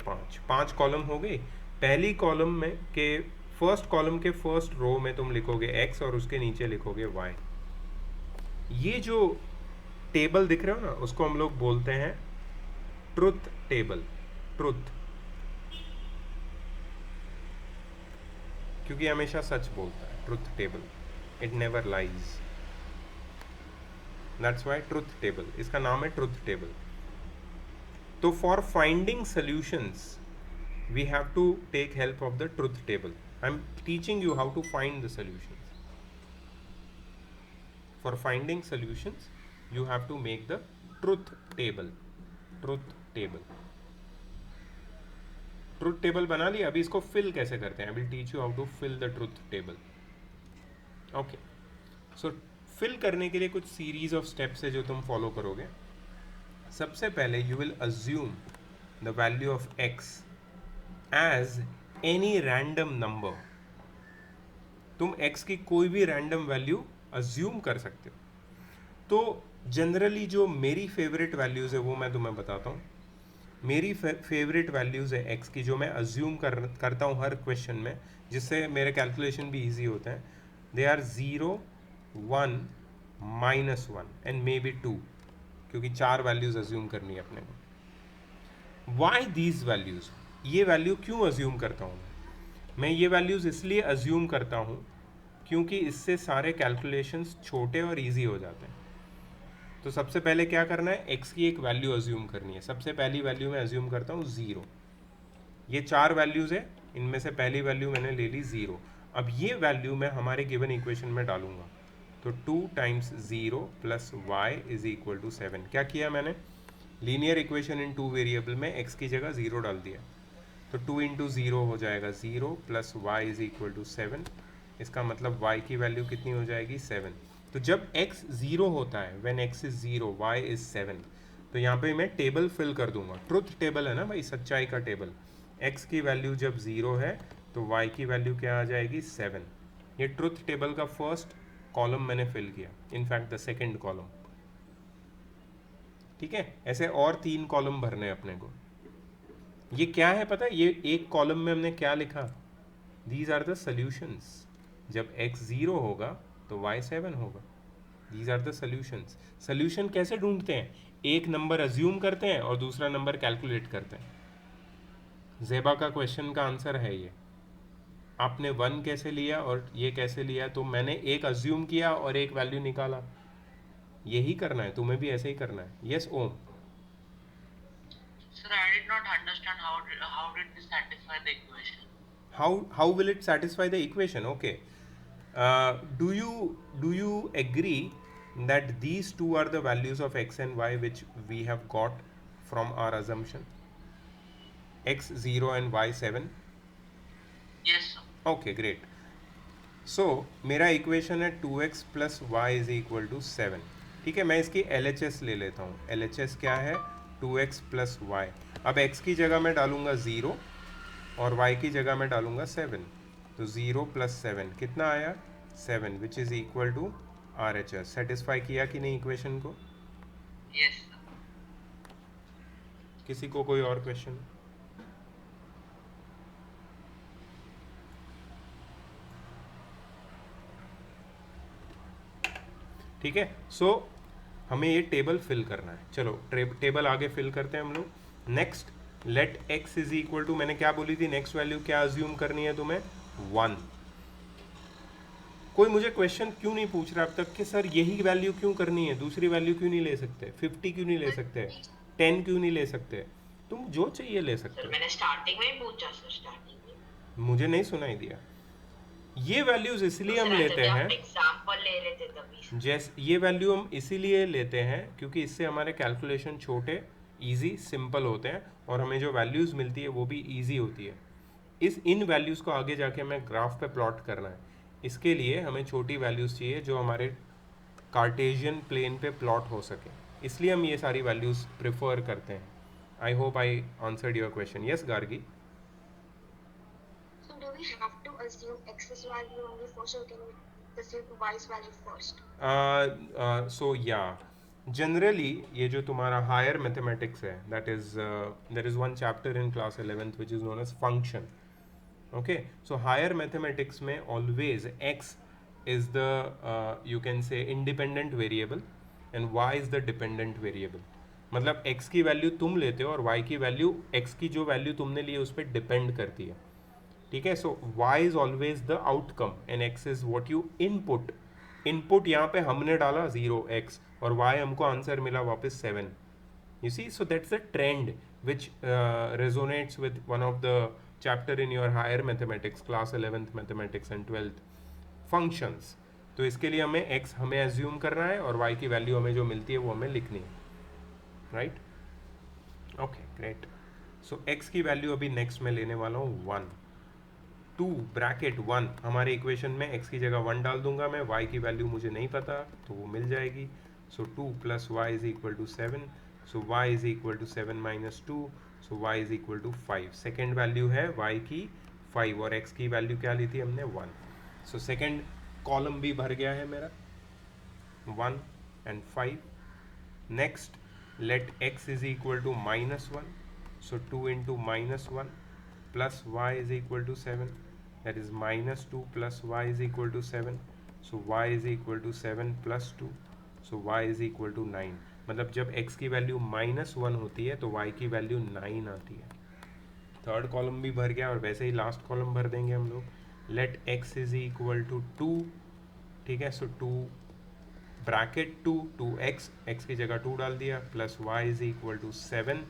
5 कॉलम हो गई। पहली कॉलम में के फर्स्ट कॉलम के फर्स्ट रो में तुम लिखोगे x और उसके नीचे लिखोगे y। ये जो टेबल दिख रहे हो ना, उसको हम लोग बोलते हैं ट्रुथ टेबल। ट्रुथ, क्योंकि हमेशा सच बोलता है truth table, it never lies, that's why truth table, इसका नाम है ट्रुथ टेबल। तो for finding solutions we have to take help of the truth table. I'm teaching you how to find the solutions. For finding solutions you have to make the truth table. Truth table बना लिया, अभी इसको fill कैसे करते हैं? I will teach you how to fill the truth table. Okay, so fill करने के लिए कुछ series of steps है जो तुम follow करोगे। सबसे पहले you will assume the value of x as any random number। तुम x की कोई भी रैंडम वैल्यू अज्यूम कर सकते हो। तो जनरली जो मेरी फेवरेट वैल्यूज़ है वो मैं तुम्हें बताता हूँ। मेरी फेवरेट वैल्यूज़ है x की, जो मैं अज्यूम करता हूँ हर क्वेश्चन में, जिससे मेरे कैलकुलेशन भी ईजी होते हैं। They are 0, 1, -1 and may be 2, क्योंकि 4 वैल्यूज़ अज्यूम करनी है अपने को। वाई दीज वैल्यूज़, ये वैल्यू क्यों अज्यूम करता हूँ मैं ये वैल्यूज़ इसलिए अज्यूम करता हूँ क्योंकि इससे सारे कैलकुलेशंस छोटे और इजी हो जाते हैं। तो सबसे पहले क्या करना है, x की एक वैल्यू अज्यूम करनी है। सबसे पहली वैल्यू मैं अज्यूम करता हूँ 0। ये 4 वैल्यूज़ है, इनमें से पहली वैल्यू मैंने ले ली 0। अब ये वैल्यू मैं हमारे गिवन इक्वेशन में डालूंगा। तो 2 × 0 + y = 7। क्या किया मैंने, लीनियर इक्वेशन इन 2 वेरिएबल में x की जगह 0 डाल दिया। तो 2 × 0 हो जाएगा 0 + y = 7। इसका मतलब y की वैल्यू कितनी हो जाएगी, 7। तो जब x 0 होता है, when x is 0 y is 7, तो यहाँ पे मैं टेबल फिल कर दूंगा। ट्रुथ टेबल है ना भाई, सच्चाई का टेबल। x की वैल्यू जब 0 है तो y की वैल्यू क्या आ जाएगी, 7। ये ट्रुथ टेबल का फर्स्ट कॉलम मैंने फिल किया, इनफैक्ट द सेकेंड कॉलम। ठीक है, ऐसे और 3 कॉलम भरने हैं अपने को। ये क्या है पता है, ये एक कॉलम में हमने क्या लिखा, दीज आर द सॉल्यूशंस। जब x 0 होगा तो y 7 होगा। These are the solutions. Solution कैसे ढूंढते हैं, एक नंबर अज्यूम करते हैं और दूसरा नंबर कैलकुलेट करते हैं। ज़ेबा का क्वेश्चन का आंसर है ये। आपने 1 कैसे लिया और ये कैसे लिया, तो मैंने एक अज्यूम किया और एक वैल्यू निकाला। यही करना है, तुम्हें भी ऐसे ही करना है। Yes Om. Sir, I did not understand how did this satisfy the equation? How will it satisfy the equation? Okay. Do you agree that these two are the values of x and y which we have got from our assumption? X 0 and Y 7. Yes, sir. Okay, great. So मेरा equation है 2x plus y is equal to 7. ठीक है, मैं इसकी LHS ले लेता हूँ. LHS क्या है? 2x plus Y. अब x की जगह मैं डालूंगा 0 और y की जगह मैं डालूंगा 7. तो 0 प्लस 7 कितना आया? 7, which is equal to RHS. Satisfy किया कि नहीं इक्वेशन को? Yes, sir. किसी को कोई और क्वेश्चन? ठीक है. सो हमें ये टेबल फिल करना है. चलो टेबल आगे फिल करते हैं हम लोग. Next, let x is equal to, मैंने क्या बोली थी, नेक्स्ट वैल्यू क्या अज्यूम करनी है तुम्हें? 1. कोई मुझे क्वेश्चन क्यों नहीं पूछ रहा अब तक कि सर यही वैल्यू क्यों करनी है, दूसरी वैल्यू क्यों नहीं ले सकते? 50 क्यों नहीं ले सकते? 10 क्यों नहीं ले सकते? तुम जो चाहिए ले सकते हो. मैंने स्टार्टिंग में ही पूछा सर, स्टार्टिंग में मुझे नहीं सुनाई दिया. ये वैल्यूज इसलिए हम लेते हैं, एग्जांपल ले रहे थे तभी. जैसे ये वैल्यू हम इसीलिए लेते हैं क्योंकि इससे हमारे कैलकुलेशन छोटे, इजी, सिंपल होते हैं और हमें जो वैल्यूज़ मिलती है वो भी इजी होती है. इन वैल्यूज़ को आगे जाके हमें ग्राफ पे प्लॉट करना है. इसके लिए हमें छोटी वैल्यूज़ चाहिए जो हमारे कार्टेशियन प्लेन पे प्लॉट हो सके. इसलिए हम ये सारी वैल्यूज़ प्रेफर करते हैं. I hope I answered your question. Yes Gargi? So do we have to assume x's value only first, or can we assume y's value first? So yeah, generally ये जो तुम्हारा हायर मैथमेटिक्स है, that is there is one chapter in class 11th which is known as function. Okay, so higher mathematics में always x is the you can say independent variable and y is the dependent variable. मतलब x की value तुम लेते हो और y की value, x की जो वैल्यू तुमने ली है उस पर डिपेंड करती है. ठीक है. सो y is always the outcome and x is what you input. Input यहाँ पे हमने डाला 0x और y हमको आंसर मिला वापस 7. You see, so that's the trend which resonates with one of the chapter in your higher mathematics, class 11th mathematics and 12th, functions. तो इसके लिए हमें x हमें एज्यूम करना है और y की वैल्यू हमें जो मिलती है वो हमें लिखनी है. Right? Okay, great. So x की वैल्यू अभी नेक्स्ट में लेने वाला हूँ 1. 2 ब्रैकेट 1, हमारे इक्वेशन में x की जगह 1 डाल दूंगा मैं, y की वैल्यू मुझे नहीं पता तो वो मिल जाएगी. So 2 plus y is equal to 7. So y is equal to 7 minus 2. So y is equal to 5. Second value है y की 5 और x की वैल्यू क्या ली थी हमने? 1. सो सेकेंड कॉलम भी भर गया है मेरा, 1 and 5. Next, let x is equal to -1. So 2 into -1 plus y is equal to 7, that is -2 plus y is equal to 7. so y is equal to 7 plus 2, so y is equal to 9. मतलब जब x की value -1 होती है तो y की value 9 आती है. Third column भी भर गया और वैसे ही लास्ट कॉलम भर देंगे हम लोग. Let x is equal to 2. ठीक है. सो 2 ब्रैकेट 2x, x की जगह 2 डाल दिया, plus y is equal to 7.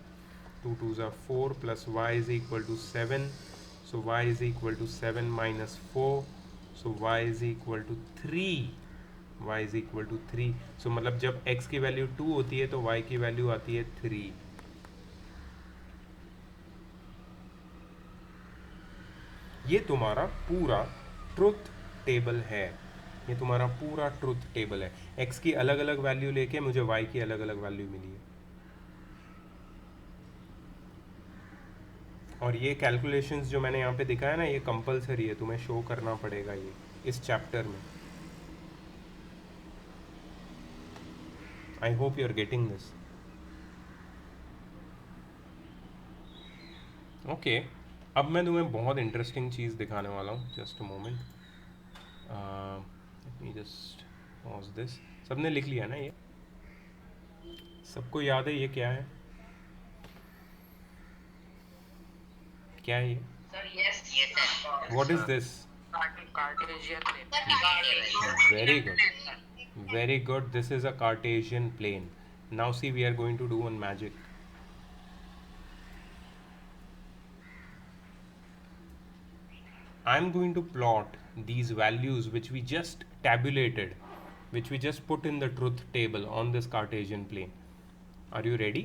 2 2s are 4 plus y is equal to 7. So y is equal to 7 minus 4. So y is equal to 3. y is equal to 3. So मतलब जब x की value 2 होती है तो y की value आती है 3. ये तुम्हारा पूरा ट्रुथ टेबल है. ये तुम्हारा पूरा ट्रुथ टेबल है. x की अलग अलग वैल्यू लेके मुझे y की अलग अलग वैल्यू मिली है. और ये कैलकुलेशंस जो मैंने यहाँ पे दिखाया ना, ये कंपलसरी है, तुम्हें शो करना पड़ेगा ये इस चैप्टर में. I hope you are getting this. Okay, अब मैं तुम्हें बहुत इंटरेस्टिंग चीज़ दिखाने वाला हूँ. Just a moment, let me just pause this. सबने लिख लिया ना? ये सबको याद है ये क्या है? क्या है ये? Sir yes sir. What is this? Cartesian plane. Very good. Very good. This is a Cartesian plane. Now see, we are going to do one magic. I'm going to plot these values which we just tabulated, which we just put in the truth table on this Cartesian plane. Are you ready?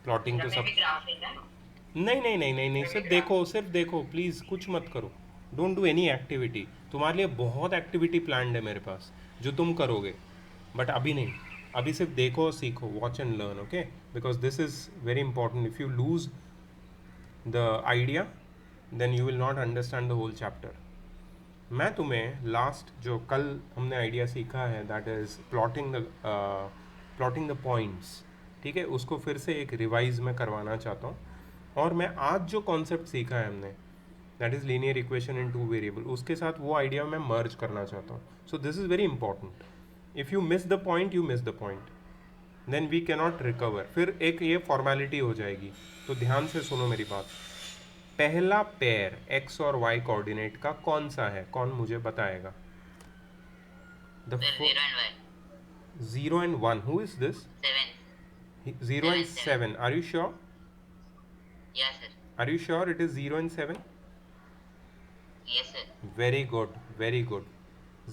Plotting तो में सब भी graphic है। नहीं, सिर्फ देखो please, कुछ मत करो, डोंट डू एनी एक्टिविटी। तुम्हारे लिए बहुत एक्टिविटी प्लान्ड है मेरे पास जो तुम करोगे, बट अभी नहीं, अभी सिर्फ देखो और सीखो, watch and learn, okay, because this is very important. If you lose the idea then you will not understand the whole chapter. मैं तुम्हें लास्ट जो कल हमने आइडिया सीखा है, that is plotting the points, ठीक है, उसको फिर से एक रिवाइज में करवाना चाहता हूँ। और मैं आज जो कॉन्सेप्ट सीखा है हमने, that is linear equation in 2 variable, उसके साथ वो आइडिया मैं मर्ज करना चाहता हूँ। So this is very important. If you miss the point, you miss the point, then we cannot recover, फिर एक ये फॉर्मेलिटी हो जाएगी। तो ध्यान से सुनो मेरी बात। पहला पेयर एक्स और वाई कोऑर्डिनेट का कौन सा है, कौन मुझे बताएगा? The Sir, 0 and 1. 0 and 1, who is this? 7. 0 and 7, are you sure? Yes, sir. Are you sure it is 0 and 7? Yes, sir. Very good, very good.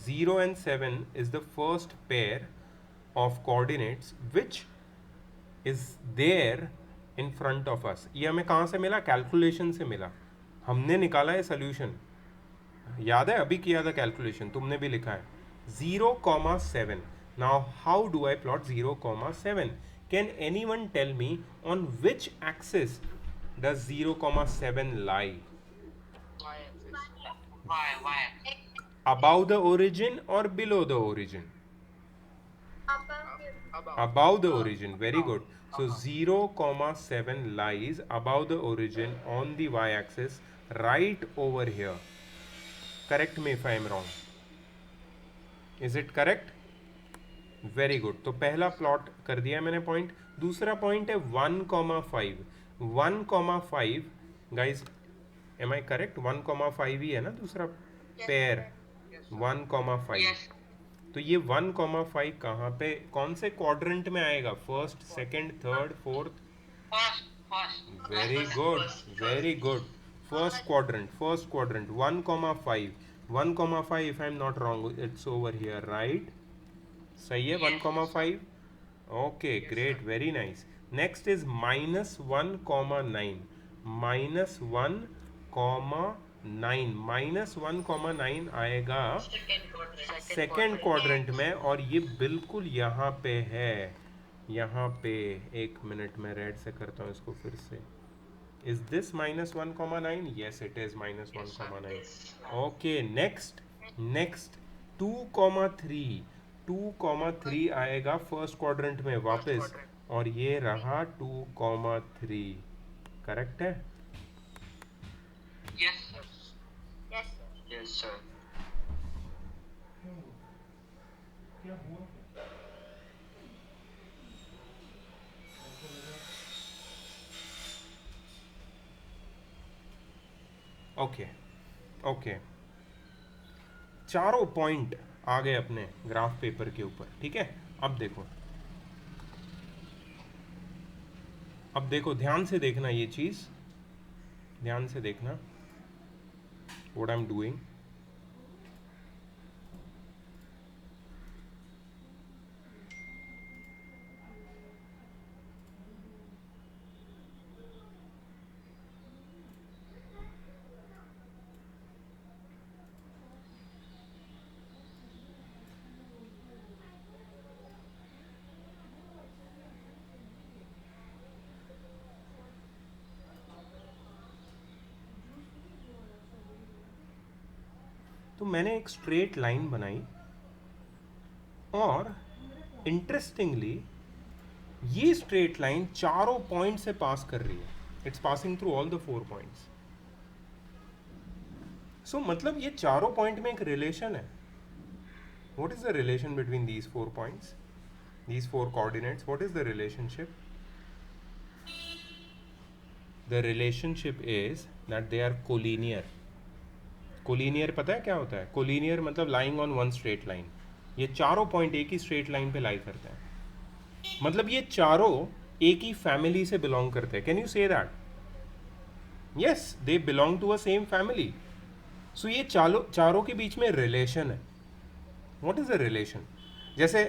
0 and 7 is the first pair of coordinates which is there in front of us. ये हमें कहाँ से मिला? Calculation से मिला, हमने निकाला है सोल्यूशन, याद है? अभी किया था कैलकुलेशन, तुमने भी लिखा है 0,7. Now how do I plot 0,7? Can anyone tell me on which axis does 0,7 lie? Why? Above the origin or below the origin? Above the origin. Very good. So 0,7 lies above the origin on the y-axis right over here. Correct me if I am wrong. Is it correct? Very good. तो पहला plot कर दिया मैंने point. दूसरा point है 1,5. 1,5 guys, M आई correct? 1,5 ही है ना दूसरा पेयर? 1,5. Yes. तो ये 1,5 कहाँ पे, कौन से क्वाड्रेंट में आएगा? First, second, third, fourth? First. Very good, very good. First quadrant, 1,5. 1,5 if I am not wrong, it's over here, right? सही है 1,5? Okay, great, very nice. Next is -1,9. -1,9. -1,9 आएगा सेकेंड क्वाड्रेंट में, और ये बिल्कुल यहाँ पे है, यहाँ पे। एक मिनट में रेड से करता हूँ इसको फिर से। Is this -1,9? Yes, it is -1,9. Okay, next 2,3. 2,3 आएगा फर्स्ट क्वाड्रेंट में वापस, और ये रहा 2,3. करेक्ट है? Yes, sir. Yes, sir. Yes, sir. Okay, चारों पॉइंट आ गए अपने ग्राफ पेपर के ऊपर, ठीक है? अब देखो, ध्यान से देखना ये चीज़, ध्यान से देखना व्हाट आई एम डूइंग। तो मैंने एक स्ट्रेट लाइन बनाई, और इंटरेस्टिंगली ये स्ट्रेट लाइन चारों पॉइंट से पास कर रही है। It's passing through all the 4 points. So मतलब ये चारों पॉइंट में एक रिलेशन है। What is the relation between these 4 points, these 4 coordinates? What is the relationship? The relationship is that they are collinear. Collinear पता है क्या होता है? कोलिनियर मतलब lying on one straight line. ये चारों पॉइंट एक ही स्ट्रेट लाइन पे लाई करते हैं, मतलब ये चारों एक ही फैमिली से बिलोंग करते हैं। Can you say that? Yes, they belong to a same family. So ये चारों के बीच में रिलेशन है। What is the relation? जैसे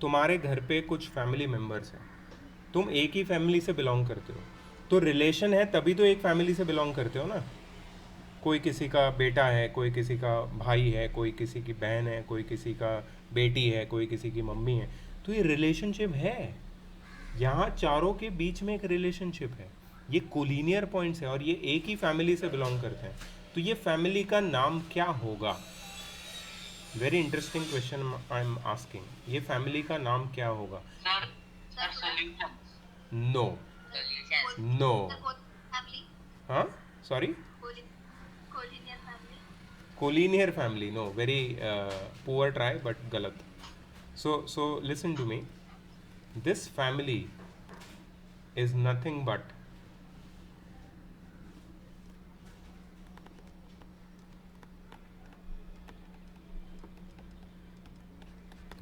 तुम्हारे घर पे कुछ फैमिली मेंबर्स हैं, तुम एक ही फैमिली से बिलोंग करते हो, तो रिलेशन है तभी तो एक फैमिली से बिलोंग करते हो ना। कोई किसी का बेटा है, कोई किसी का भाई है, कोई किसी की बहन है, कोई किसी का बेटी है, कोई किसी की मम्मी है, तो ये रिलेशनशिप है। यहाँ चारों के बीच में एक रिलेशनशिप है। ये कोलिनियर पॉइंट्स है और ये एक ही फैमिली से बिलोंग करते हैं, तो ये फैमिली का नाम क्या होगा? Very interesting question I am asking. ये फैमिली का नाम क्या होगा? Sir sir solution no Solutions. No. Family, हाँ, sorry, collinear family. Collinear family, no, very poor try but गलत। so listen to me, this family is nothing but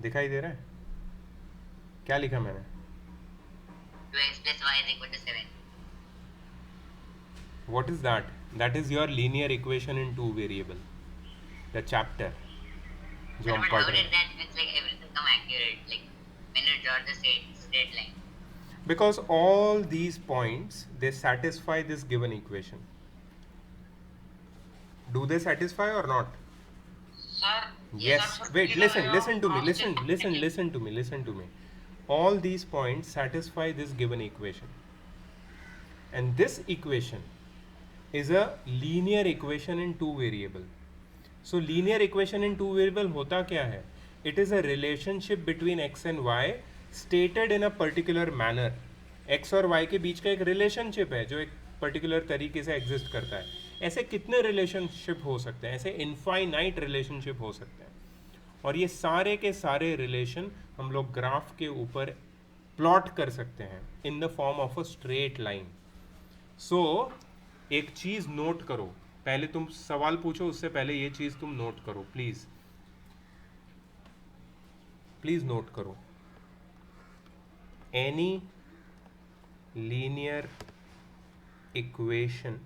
दिखाई दे रहा है क्या लिखा मैंने? 2x plus y is equal to 7. What is that? That is your linear equation in two variable, the chapter जो Sir, हम but पढ़ how रहे did हैं। that means like everything come accurate? Like when you draw the straight line. Because all these points they satisfy this given equation. Do they satisfy or not? Sir Yes. Wait. Listen to me. Listen to me. All these points satisfy this given equation, and this equation is a linear equation in two variable. So linear equation in two variable होता क्या है? It is a relationship between x and y stated in a particular manner. x और y के बीच का एक relationship है जो एक पर्टिकुलर तरीके से एग्जिस्ट करता है। ऐसे कितने रिलेशनशिप हो सकते हैं? ऐसे इनफाइनाइट रिलेशनशिप हो सकते हैं, और ये सारे के सारे रिलेशन हम लोग ग्राफ के ऊपर प्लॉट कर सकते हैं in the form of a straight line. So एक चीज़ नोट करो, पहले तुम सवाल पूछो उससे पहले ये चीज़ तुम नोट करो प्लीज़, प्लीज़ नोट करो। Any linear equation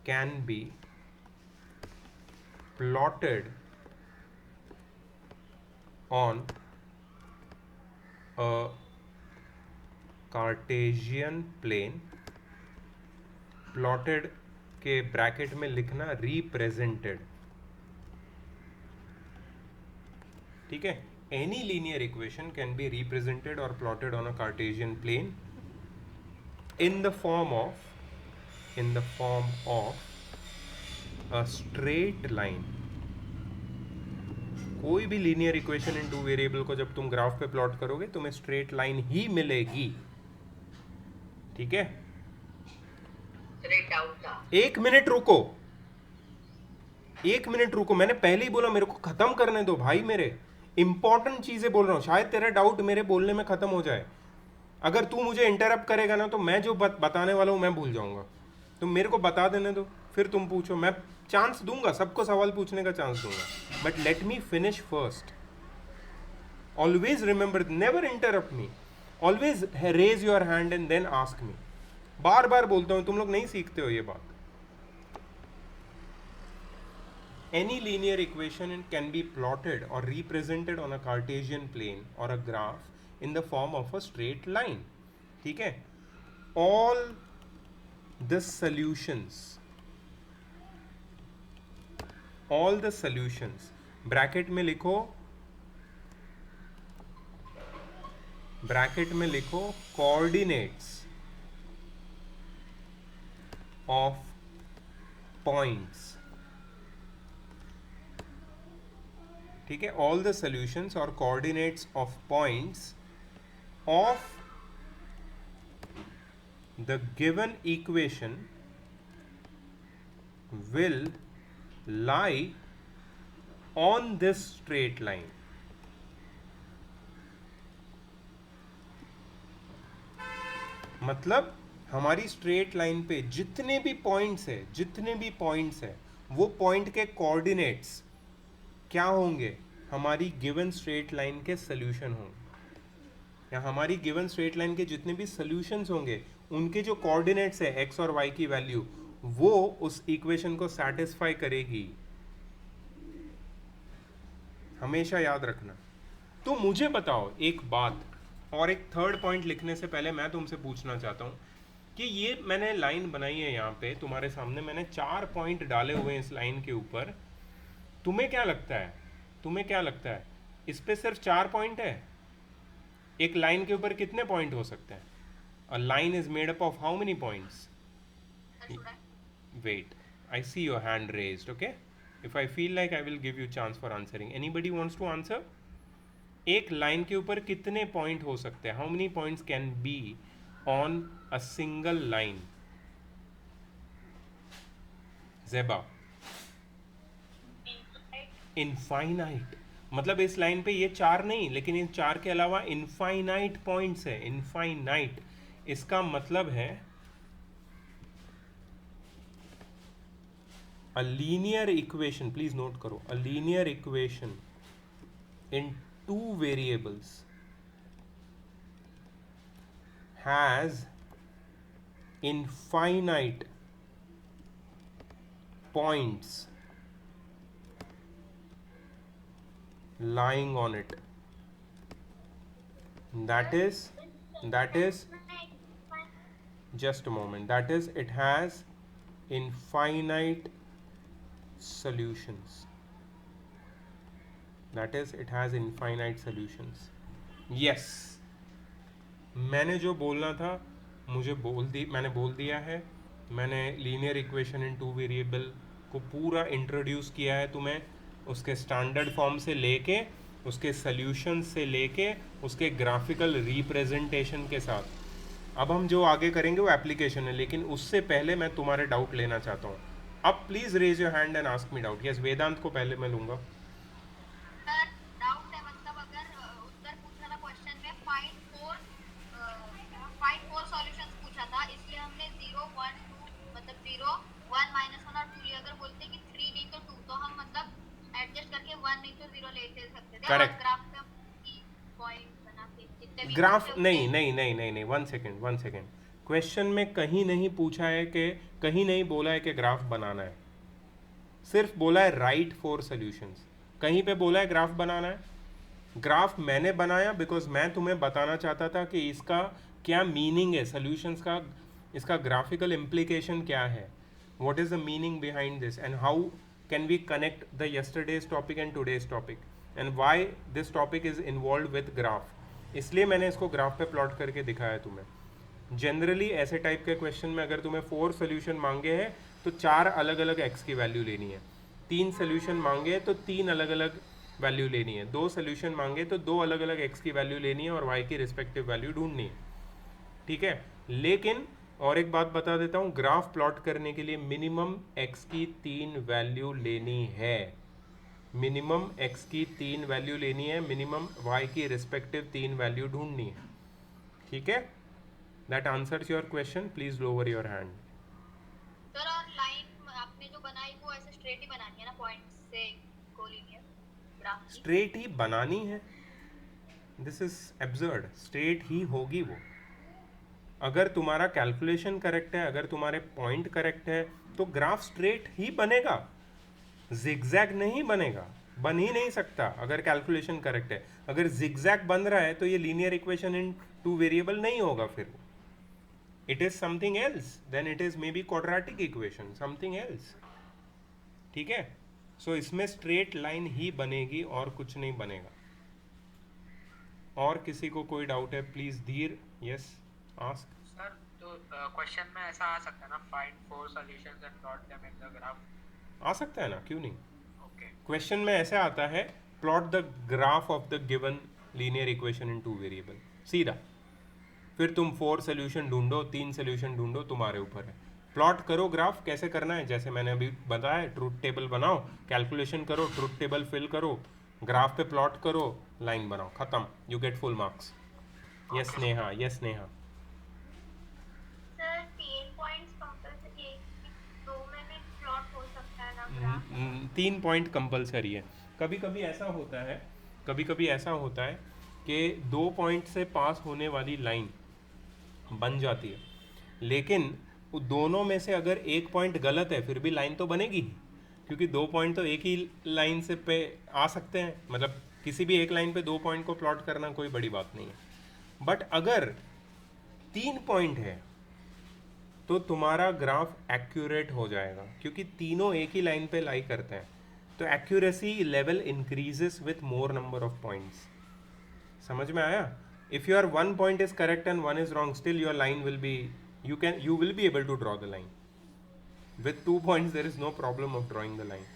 can be plotted on a Cartesian plane। plotted के ब्रैकेट में लिखना represented, ठीक है? Any linear equation can be represented or plotted on a Cartesian plane in the form of a straight line। कोई भी linear equation in two variable को जब तुम ग्राफ पे प्लॉट करोगे तुम्हें स्ट्रेट लाइन ही मिलेगी, ठीक है? सर एक डाउट था। एक मिनट रुको, एक मिनट रुको, मैंने पहले ही बोला मेरे को खत्म करने दो भाई, मेरे इंपॉर्टेंट चीजें बोल रहा हूँ, शायद तेरा डाउट मेरे बोलने में खत्म हो जाए। अगर तू मुझे इंटरप्ट करेगा ना तो मैं जो बताने वाला हूँ मैं भूल जाऊंगा। तुम मेरे को बता देने दो, फिर तुम पूछो, मैं चांस दूंगा, सबको सवाल पूछने का चांस दूंगा, but let me finish first. Always remember, never interrupt me, always raise your hand and then ask me. बार बार बोलता हूं, तुम लोग नहीं सीखते हो ये बात। Any linear equation can be plotted or represented on a Cartesian plane or a graph in the form of a straight line, ठीक है? ऑल the solutions ब्रैकेट में लिखो, coordinates of points, ठीक है? all the solutions or coordinates of points of the given equation will lie on this straight line। मतलब हमारी straight line पे जितने भी पॉइंट्स है वो पॉइंट के कोऑर्डिनेट्स क्या होंगे? हमारी गिवन स्ट्रेट लाइन के सोल्यूशन होंगे, या हमारी गिवन स्ट्रेट लाइन के जितने भी सोल्यूशंस होंगे उनके जो कोऑर्डिनेट्स है एक्स और वाई की वैल्यू, वो उस इक्वेशन को सेटिस्फाई करेगी। हमेशा याद रखना, तो मुझे बताओ एक बात, और एक थर्ड पॉइंट लिखने से पहले मैं तुमसे पूछना चाहता हूँ कि ये मैंने लाइन बनाई है यहाँ पे तुम्हारे सामने, मैंने 4 पॉइंट डाले हुए हैं इस लाइन के ऊपर। तुम्हें क्या लगता है, तुम्हें क्या लगता है इस पे सिर्फ 4 पॉइंट है? एक लाइन के ऊपर कितने पॉइंट हो सकते हैं? A line is made up of how many points? Wait, I see your hand raised, okay? If I feel like I will give you chance for answering. Anybody wants to answer? एक line के ऊपर कितने point हो सकते हैं? How many points can be on a single line? Zeba. Infinite. मतलब इस line पे ये 4 नहीं, लेकिन इन 4 के अलावा इनफाइनाइट पॉइंट्स है, इनफाइनाइट। इसका मतलब है a linear equation, please note करो, a linear equation in 2 variables has infinite points lying on it. That is just a moment, that is it has infinite solutions. That is it has infinite solutions. Yes, मैंने जो बोलना था मैंने बोल दिया है। मैंने लीनियर इक्वेशन इन 2 वेरिएबल को पूरा इंट्रोड्यूस किया है तुम्हें, उसके स्टैंडर्ड फॉर्म से लेके, उसके सॉल्यूशन से लेके, उसके ग्राफिकल रिप्रेजेंटेशन के साथ। अब हम जो आगे करेंगे वो एप्लीकेशन है, लेकिन उससे पहले मैं तुम्हारे डाउट लेना चाहता हूँ। अब please raise your hand and ask me doubt. Yes, Vedant को पहले मैं लूंगा। सर डाउट है, मतलब अगर उत्तर पूछा था क्वेश्चन में फाइंड फोर सॉल्यूशंस पूछा था, इसलिए हमने 0 1 2 मतलब 0 1 -1 और 2 लिया। अगर बोलते कि 3 नहीं तो 2, तो हम मतलब एडजस्ट करके 1 नहीं तो 0 ले सकते थे। Correct. ग्राफ पे पॉइंट बना के जितने भी ग्राफ पूछे नहीं उतने- नहीं नहीं नहीं नहीं, 1 सेकेंड। क्वेश्चन में कहीं नहीं पूछा है कि, कहीं नहीं बोला है कि ग्राफ बनाना है, सिर्फ बोला है राइट 4 सॉल्यूशंस। कहीं पे बोला है ग्राफ बनाना है। ग्राफ मैंने बनाया बिकॉज मैं तुम्हें बताना चाहता था कि इसका क्या मीनिंग है, सॉल्यूशंस का, इसका ग्राफिकल इम्प्लीकेशन क्या है, what is the meaning behind this, and how can we connect the yesterday's topic and today's topic, and why this topic is involve with graph. इसलिए मैंने इसको ग्राफ पे प्लॉट करके दिखाया तुम्हें। जनरली ऐसे टाइप के क्वेश्चन में अगर तुम्हें 4 सोल्यूशन मांगे हैं तो 4 अलग अलग एक्स की वैल्यू लेनी है, 3 सोल्यूशन मांगे तो 3 अलग अलग वैल्यू लेनी है, 2 सोल्यूशन मांगे तो 2 अलग अलग एक्स की वैल्यू लेनी है और वाई की रिस्पेक्टिव वैल्यू ढूंढनी है, ठीक है। लेकिन और एक बात बता देता हूँ, ग्राफ प्लॉट करने के लिए मिनिमम एक्स की 3 वैल्यू लेनी है, मिनिमम एक्स की 3 वैल्यू लेनी है, मिनिमम वाई की रिस्पेक्टिव 3 वैल्यू ढूंढनी है, ठीक है। That answers your question. Please lower your hand. Sir और लाइन आपने जो बनाई वो ऐसे स्ट्रेट ही बनानी है ना, पॉइंट से कोलिनियर ग्राफ की? स्ट्रेट ही बनानी है, दिस इज एब्सर्ड, स्ट्रेट ही होगी वो। अगर तुम्हारा कैलकुलेशन करेक्ट है, अगर तुम्हारे पॉइंट करेक्ट है, तो ग्राफ स्ट्रेट ही बनेगा, जिगजैग नहीं बनेगा, बन ही नहीं सकता अगर कैलकुलेशन करेक्ट है। अगर जिगजैग बन रहा है तो ये लीनियर इक्वेशन इन 2 वेरिएबल नहीं होगा, फिर it is something else, then it is maybe quadratic equation, something else, ठीक है। सो इसमें स्ट्रेट लाइन ही बनेगी और कुछ नहीं बनेगा। और किसी को कोई डाउट है please Dheer, yes ask. Sir तो क्वेश्चन में ऐसा आ सकता है ना, find 4 solutions and plot them in the graph? आ सकता है ना, क्यों नहीं। ओके, क्वेश्चन में ऐसा आता है, plot the graph of the given linear equation in 2 variable, सीधा। फिर तुम 4 सोल्यूशन ढूंढो, 3 सोल्यूशन ढूंढो, तुम्हारे ऊपर है। प्लॉट करो ग्राफ, कैसे करना है जैसे मैंने अभी बताया, ट्रूथ टेबल बनाओ, कैलकुलेशन करो, ट्रूथ टेबल फिल करो, ग्राफ पे प्लॉट करो, लाइन बनाओ, खत्म, you get full marks. Yes Neha, yes Neha. Sir 3 points compulsory, 2 में भी प्लॉट हो सकता है ना ग्राफ? 3 पॉइंट कंपलसरी है। कभी कभी ऐसा होता है, कभी कभी ऐसा होता है कि 2 पॉइंट से पास होने वाली लाइन बन जाती है, लेकिन दोनों में से अगर एक पॉइंट गलत है फिर भी लाइन तो बनेगी ही, क्योंकि 2 पॉइंट तो एक ही लाइन से पे आ सकते हैं, मतलब किसी भी एक लाइन पे 2 पॉइंट को प्लॉट करना कोई बड़ी बात नहीं है। बट अगर 3 पॉइंट है तो तुम्हारा ग्राफ एक्यूरेट हो जाएगा, क्योंकि तीनों एक ही लाइन पे लाई करते हैं, तो accuracy level increases with more number of points. समझ में आया? If your 1 point is correct and 1 is wrong, still your line will be, you will be able to draw the line. With 2 points there is no problem of drawing the line.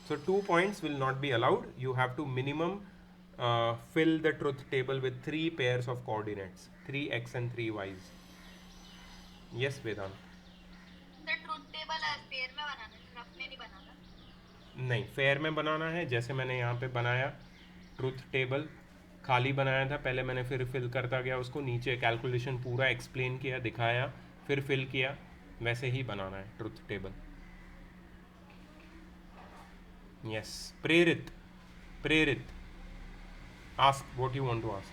So 2 points will not be allowed. You have to minimum fill the truth table with 3 pairs of coordinates, 3x and 3y's. Yes, Vedant. Sir truth table pair में बनाना है, rough में नहीं बनाना। नहीं, fair में बनाना है। जैसे मैंने यहाँ पे बनाया ट्रूथ टेबल, खाली बनाया था पहले, मैंने फिर फिल करता गया उसको, नीचे कैलकुलेशन पूरा एक्सप्लेन किया, दिखाया, फिर फिल किया, वैसे ही बनाना है truth table. Yes, Prerit ask what you want to ask.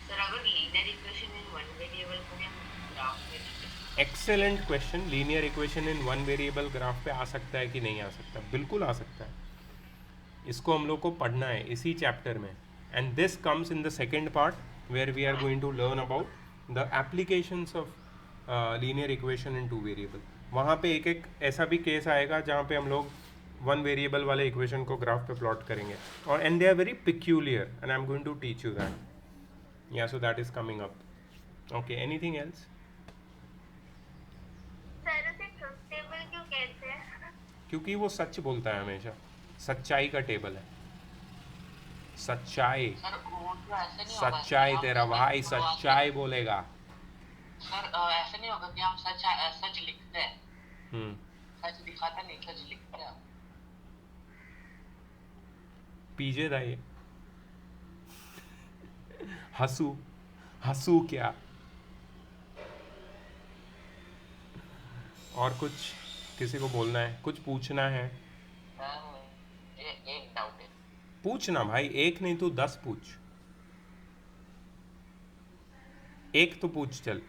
Sir अगर linear equation in one variable को भी हम ग्राफ में excellent question. Linear equation in 1 variable graph पे आ सकता है कि नहीं आ सकता? बिल्कुल आ सकता है। इसको हम लोग को पढ़ना है इसी चैप्टर में, and this comes in the second part where we are going to learn about the applications of linear equation in 2 variable. वहाँ पे एक एक ऐसा भी केस आएगा जहाँ पे हम लोग 1 वेरिएबल वाले इक्वेशन को ग्राफ पे प्लॉट करेंगे, और and they are very peculiar and I am going to teach you that. Yeah so that is coming up. Okay, anything else? Sir उसे ट्रूथ टेबल क्यों कहते हैं? क्योंकि वो सच बोलता है हमेशा, सच्चाई का टेबल है। सच्चाई, सर वो तो ऐसे नहीं होगा सच्चाई, कि तेरा हम भाई सच बोलवा सच्चाई बोलेगा। के- सर ऐसे नहीं होगा कि हम सच लिखते हैं, सच दिखाते नहीं, सच लिखते हैं। पीजे था ये। हंसू क्या? और कुछ किसी को बोलना है, कुछ पूछना है? ये एक डाउट है। पूछना भाई, एक नहीं तो 10 पूछ। एक तो पूछ चल।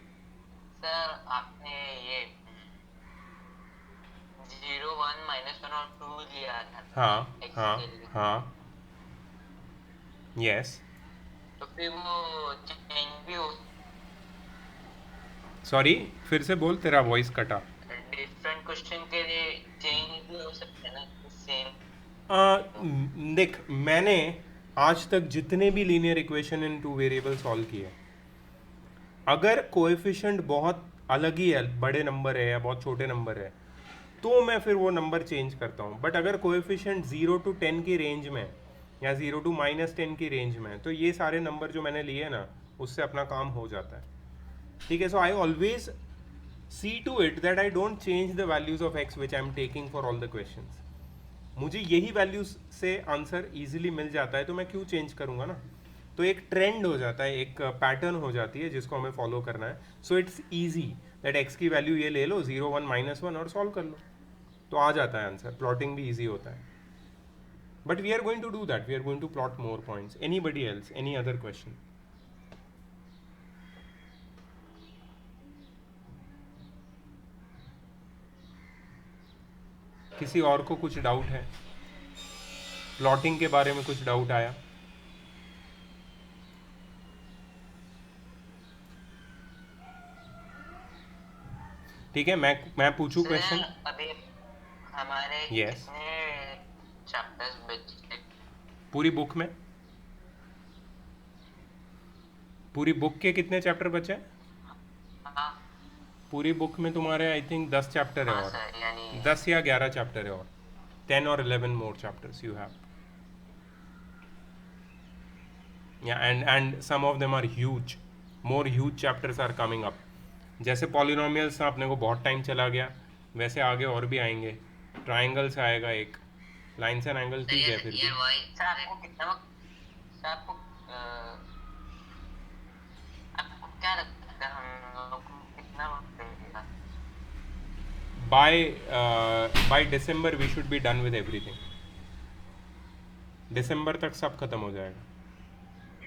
सर आपने ये 0 1 -1 और 2 लिया था। हाँ X हाँ के लिए। हाँ, यस। तो फिर वो चेंज भी हो, सॉरी, फिर से बोल, तेरा वॉइस कटा। डिफरेंट क्वेश्चन के लिए चेंज भी हो सकता है ना, सेम। देख, मैंने आज तक जितने भी linear equation in 2 variable solve किए, अगर कोएफिशिएंट बहुत अलग ही है, बड़े नंबर है या बहुत छोटे नंबर है, तो मैं फिर वो नंबर चेंज करता हूँ। बट अगर कोएफिशिएंट 0 to 10 की रेंज में या 0 to -10 की रेंज में, तो ये सारे नंबर जो मैंने लिए ना, उससे अपना काम हो जाता है। ठीक है, so I always see to it that I don't change the values of x which I am taking for all the questions. मुझे यही वैल्यूज से आंसर इजीली मिल जाता है, तो मैं क्यों चेंज करूँगा ना। तो एक ट्रेंड हो जाता है, एक पैटर्न हो जाती है जिसको हमें फॉलो करना है। So it's easy that x की वैल्यू ये ले लो 0 1 -1 और सॉल्व कर लो, तो आ जाता है आंसर। प्लॉटिंग भी ईजी होता है। But we are going to do that, we are going to plot more points. Anybody else, any other question? किसी और को कुछ डाउट है? प्लॉटिंग के बारे में कुछ डाउट आया? ठीक है, मैं पूछूं क्वेश्चन? अभी हमारे Yes. कितने चैप्टर्स बचे? पूरी बुक में, पूरी बुक के कितने चैप्टर बचे हैं? हाँ पूरी बुक में तुम्हारे आई थिंक 10 चैप्टर है, हाँ और सर, यानी 10 या 11 चैप्टर है, और 10 or 11 more chapters you have. Yeah, and some of them are huge. More huge chapters are coming up. जैसे पॉलिनोमियल्स था, अपने को बहुत टाइम चला गया, वैसे आगे और भी आएंगे। ट्राइंगल्स आएगा एक, लाइन्स एंड एंगल ठीक है फिर भी। यार वॉइस सर आपको कितना सर आपको क्या लगता है हम लोग को कितना वक्त लगेगा? by December we should be done with everything. दिसंबर तक सब खत्म हो जाएगा।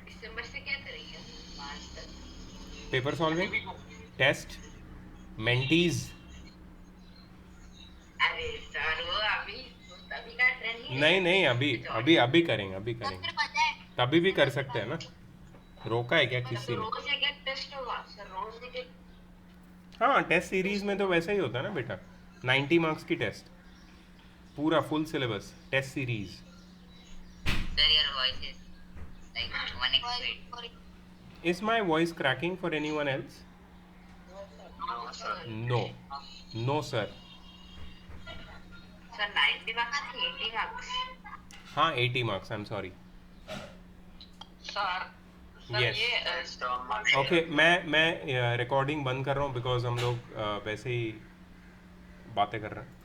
दिसंबर से क्या करेंगे मार्च तक? Paper solving, test, Mentis. अरे सर वो अभी अभी का ट्रेंड ही नहीं नहीं, अभी अभी अभी करेंगे, अभी तो करेंगे, फिर मजा है। तभी भी कर सकते हैं ना, रोका है क्या तो किसी ने? रोज एक एक टेस्ट होगा सर, रोज एक एक। हाँ, टेस्ट सीरीज में तो वैसा ही होता है ना बेटा, 90 मार्क्स की टेस्ट, पूरा full syllabus test series. Sir your voice is like 1x speed. Is my voice cracking for anyone else? No, sir. No. No, sir. Sir 90 marks की 80 मार्क्स. हाँ, 80 marks. I'm sorry. Sir Yes. ये Test on Okay, मैं recording बंद कर रहा हूँ because हम लोग वैसे ही बातें कर रहे हैं.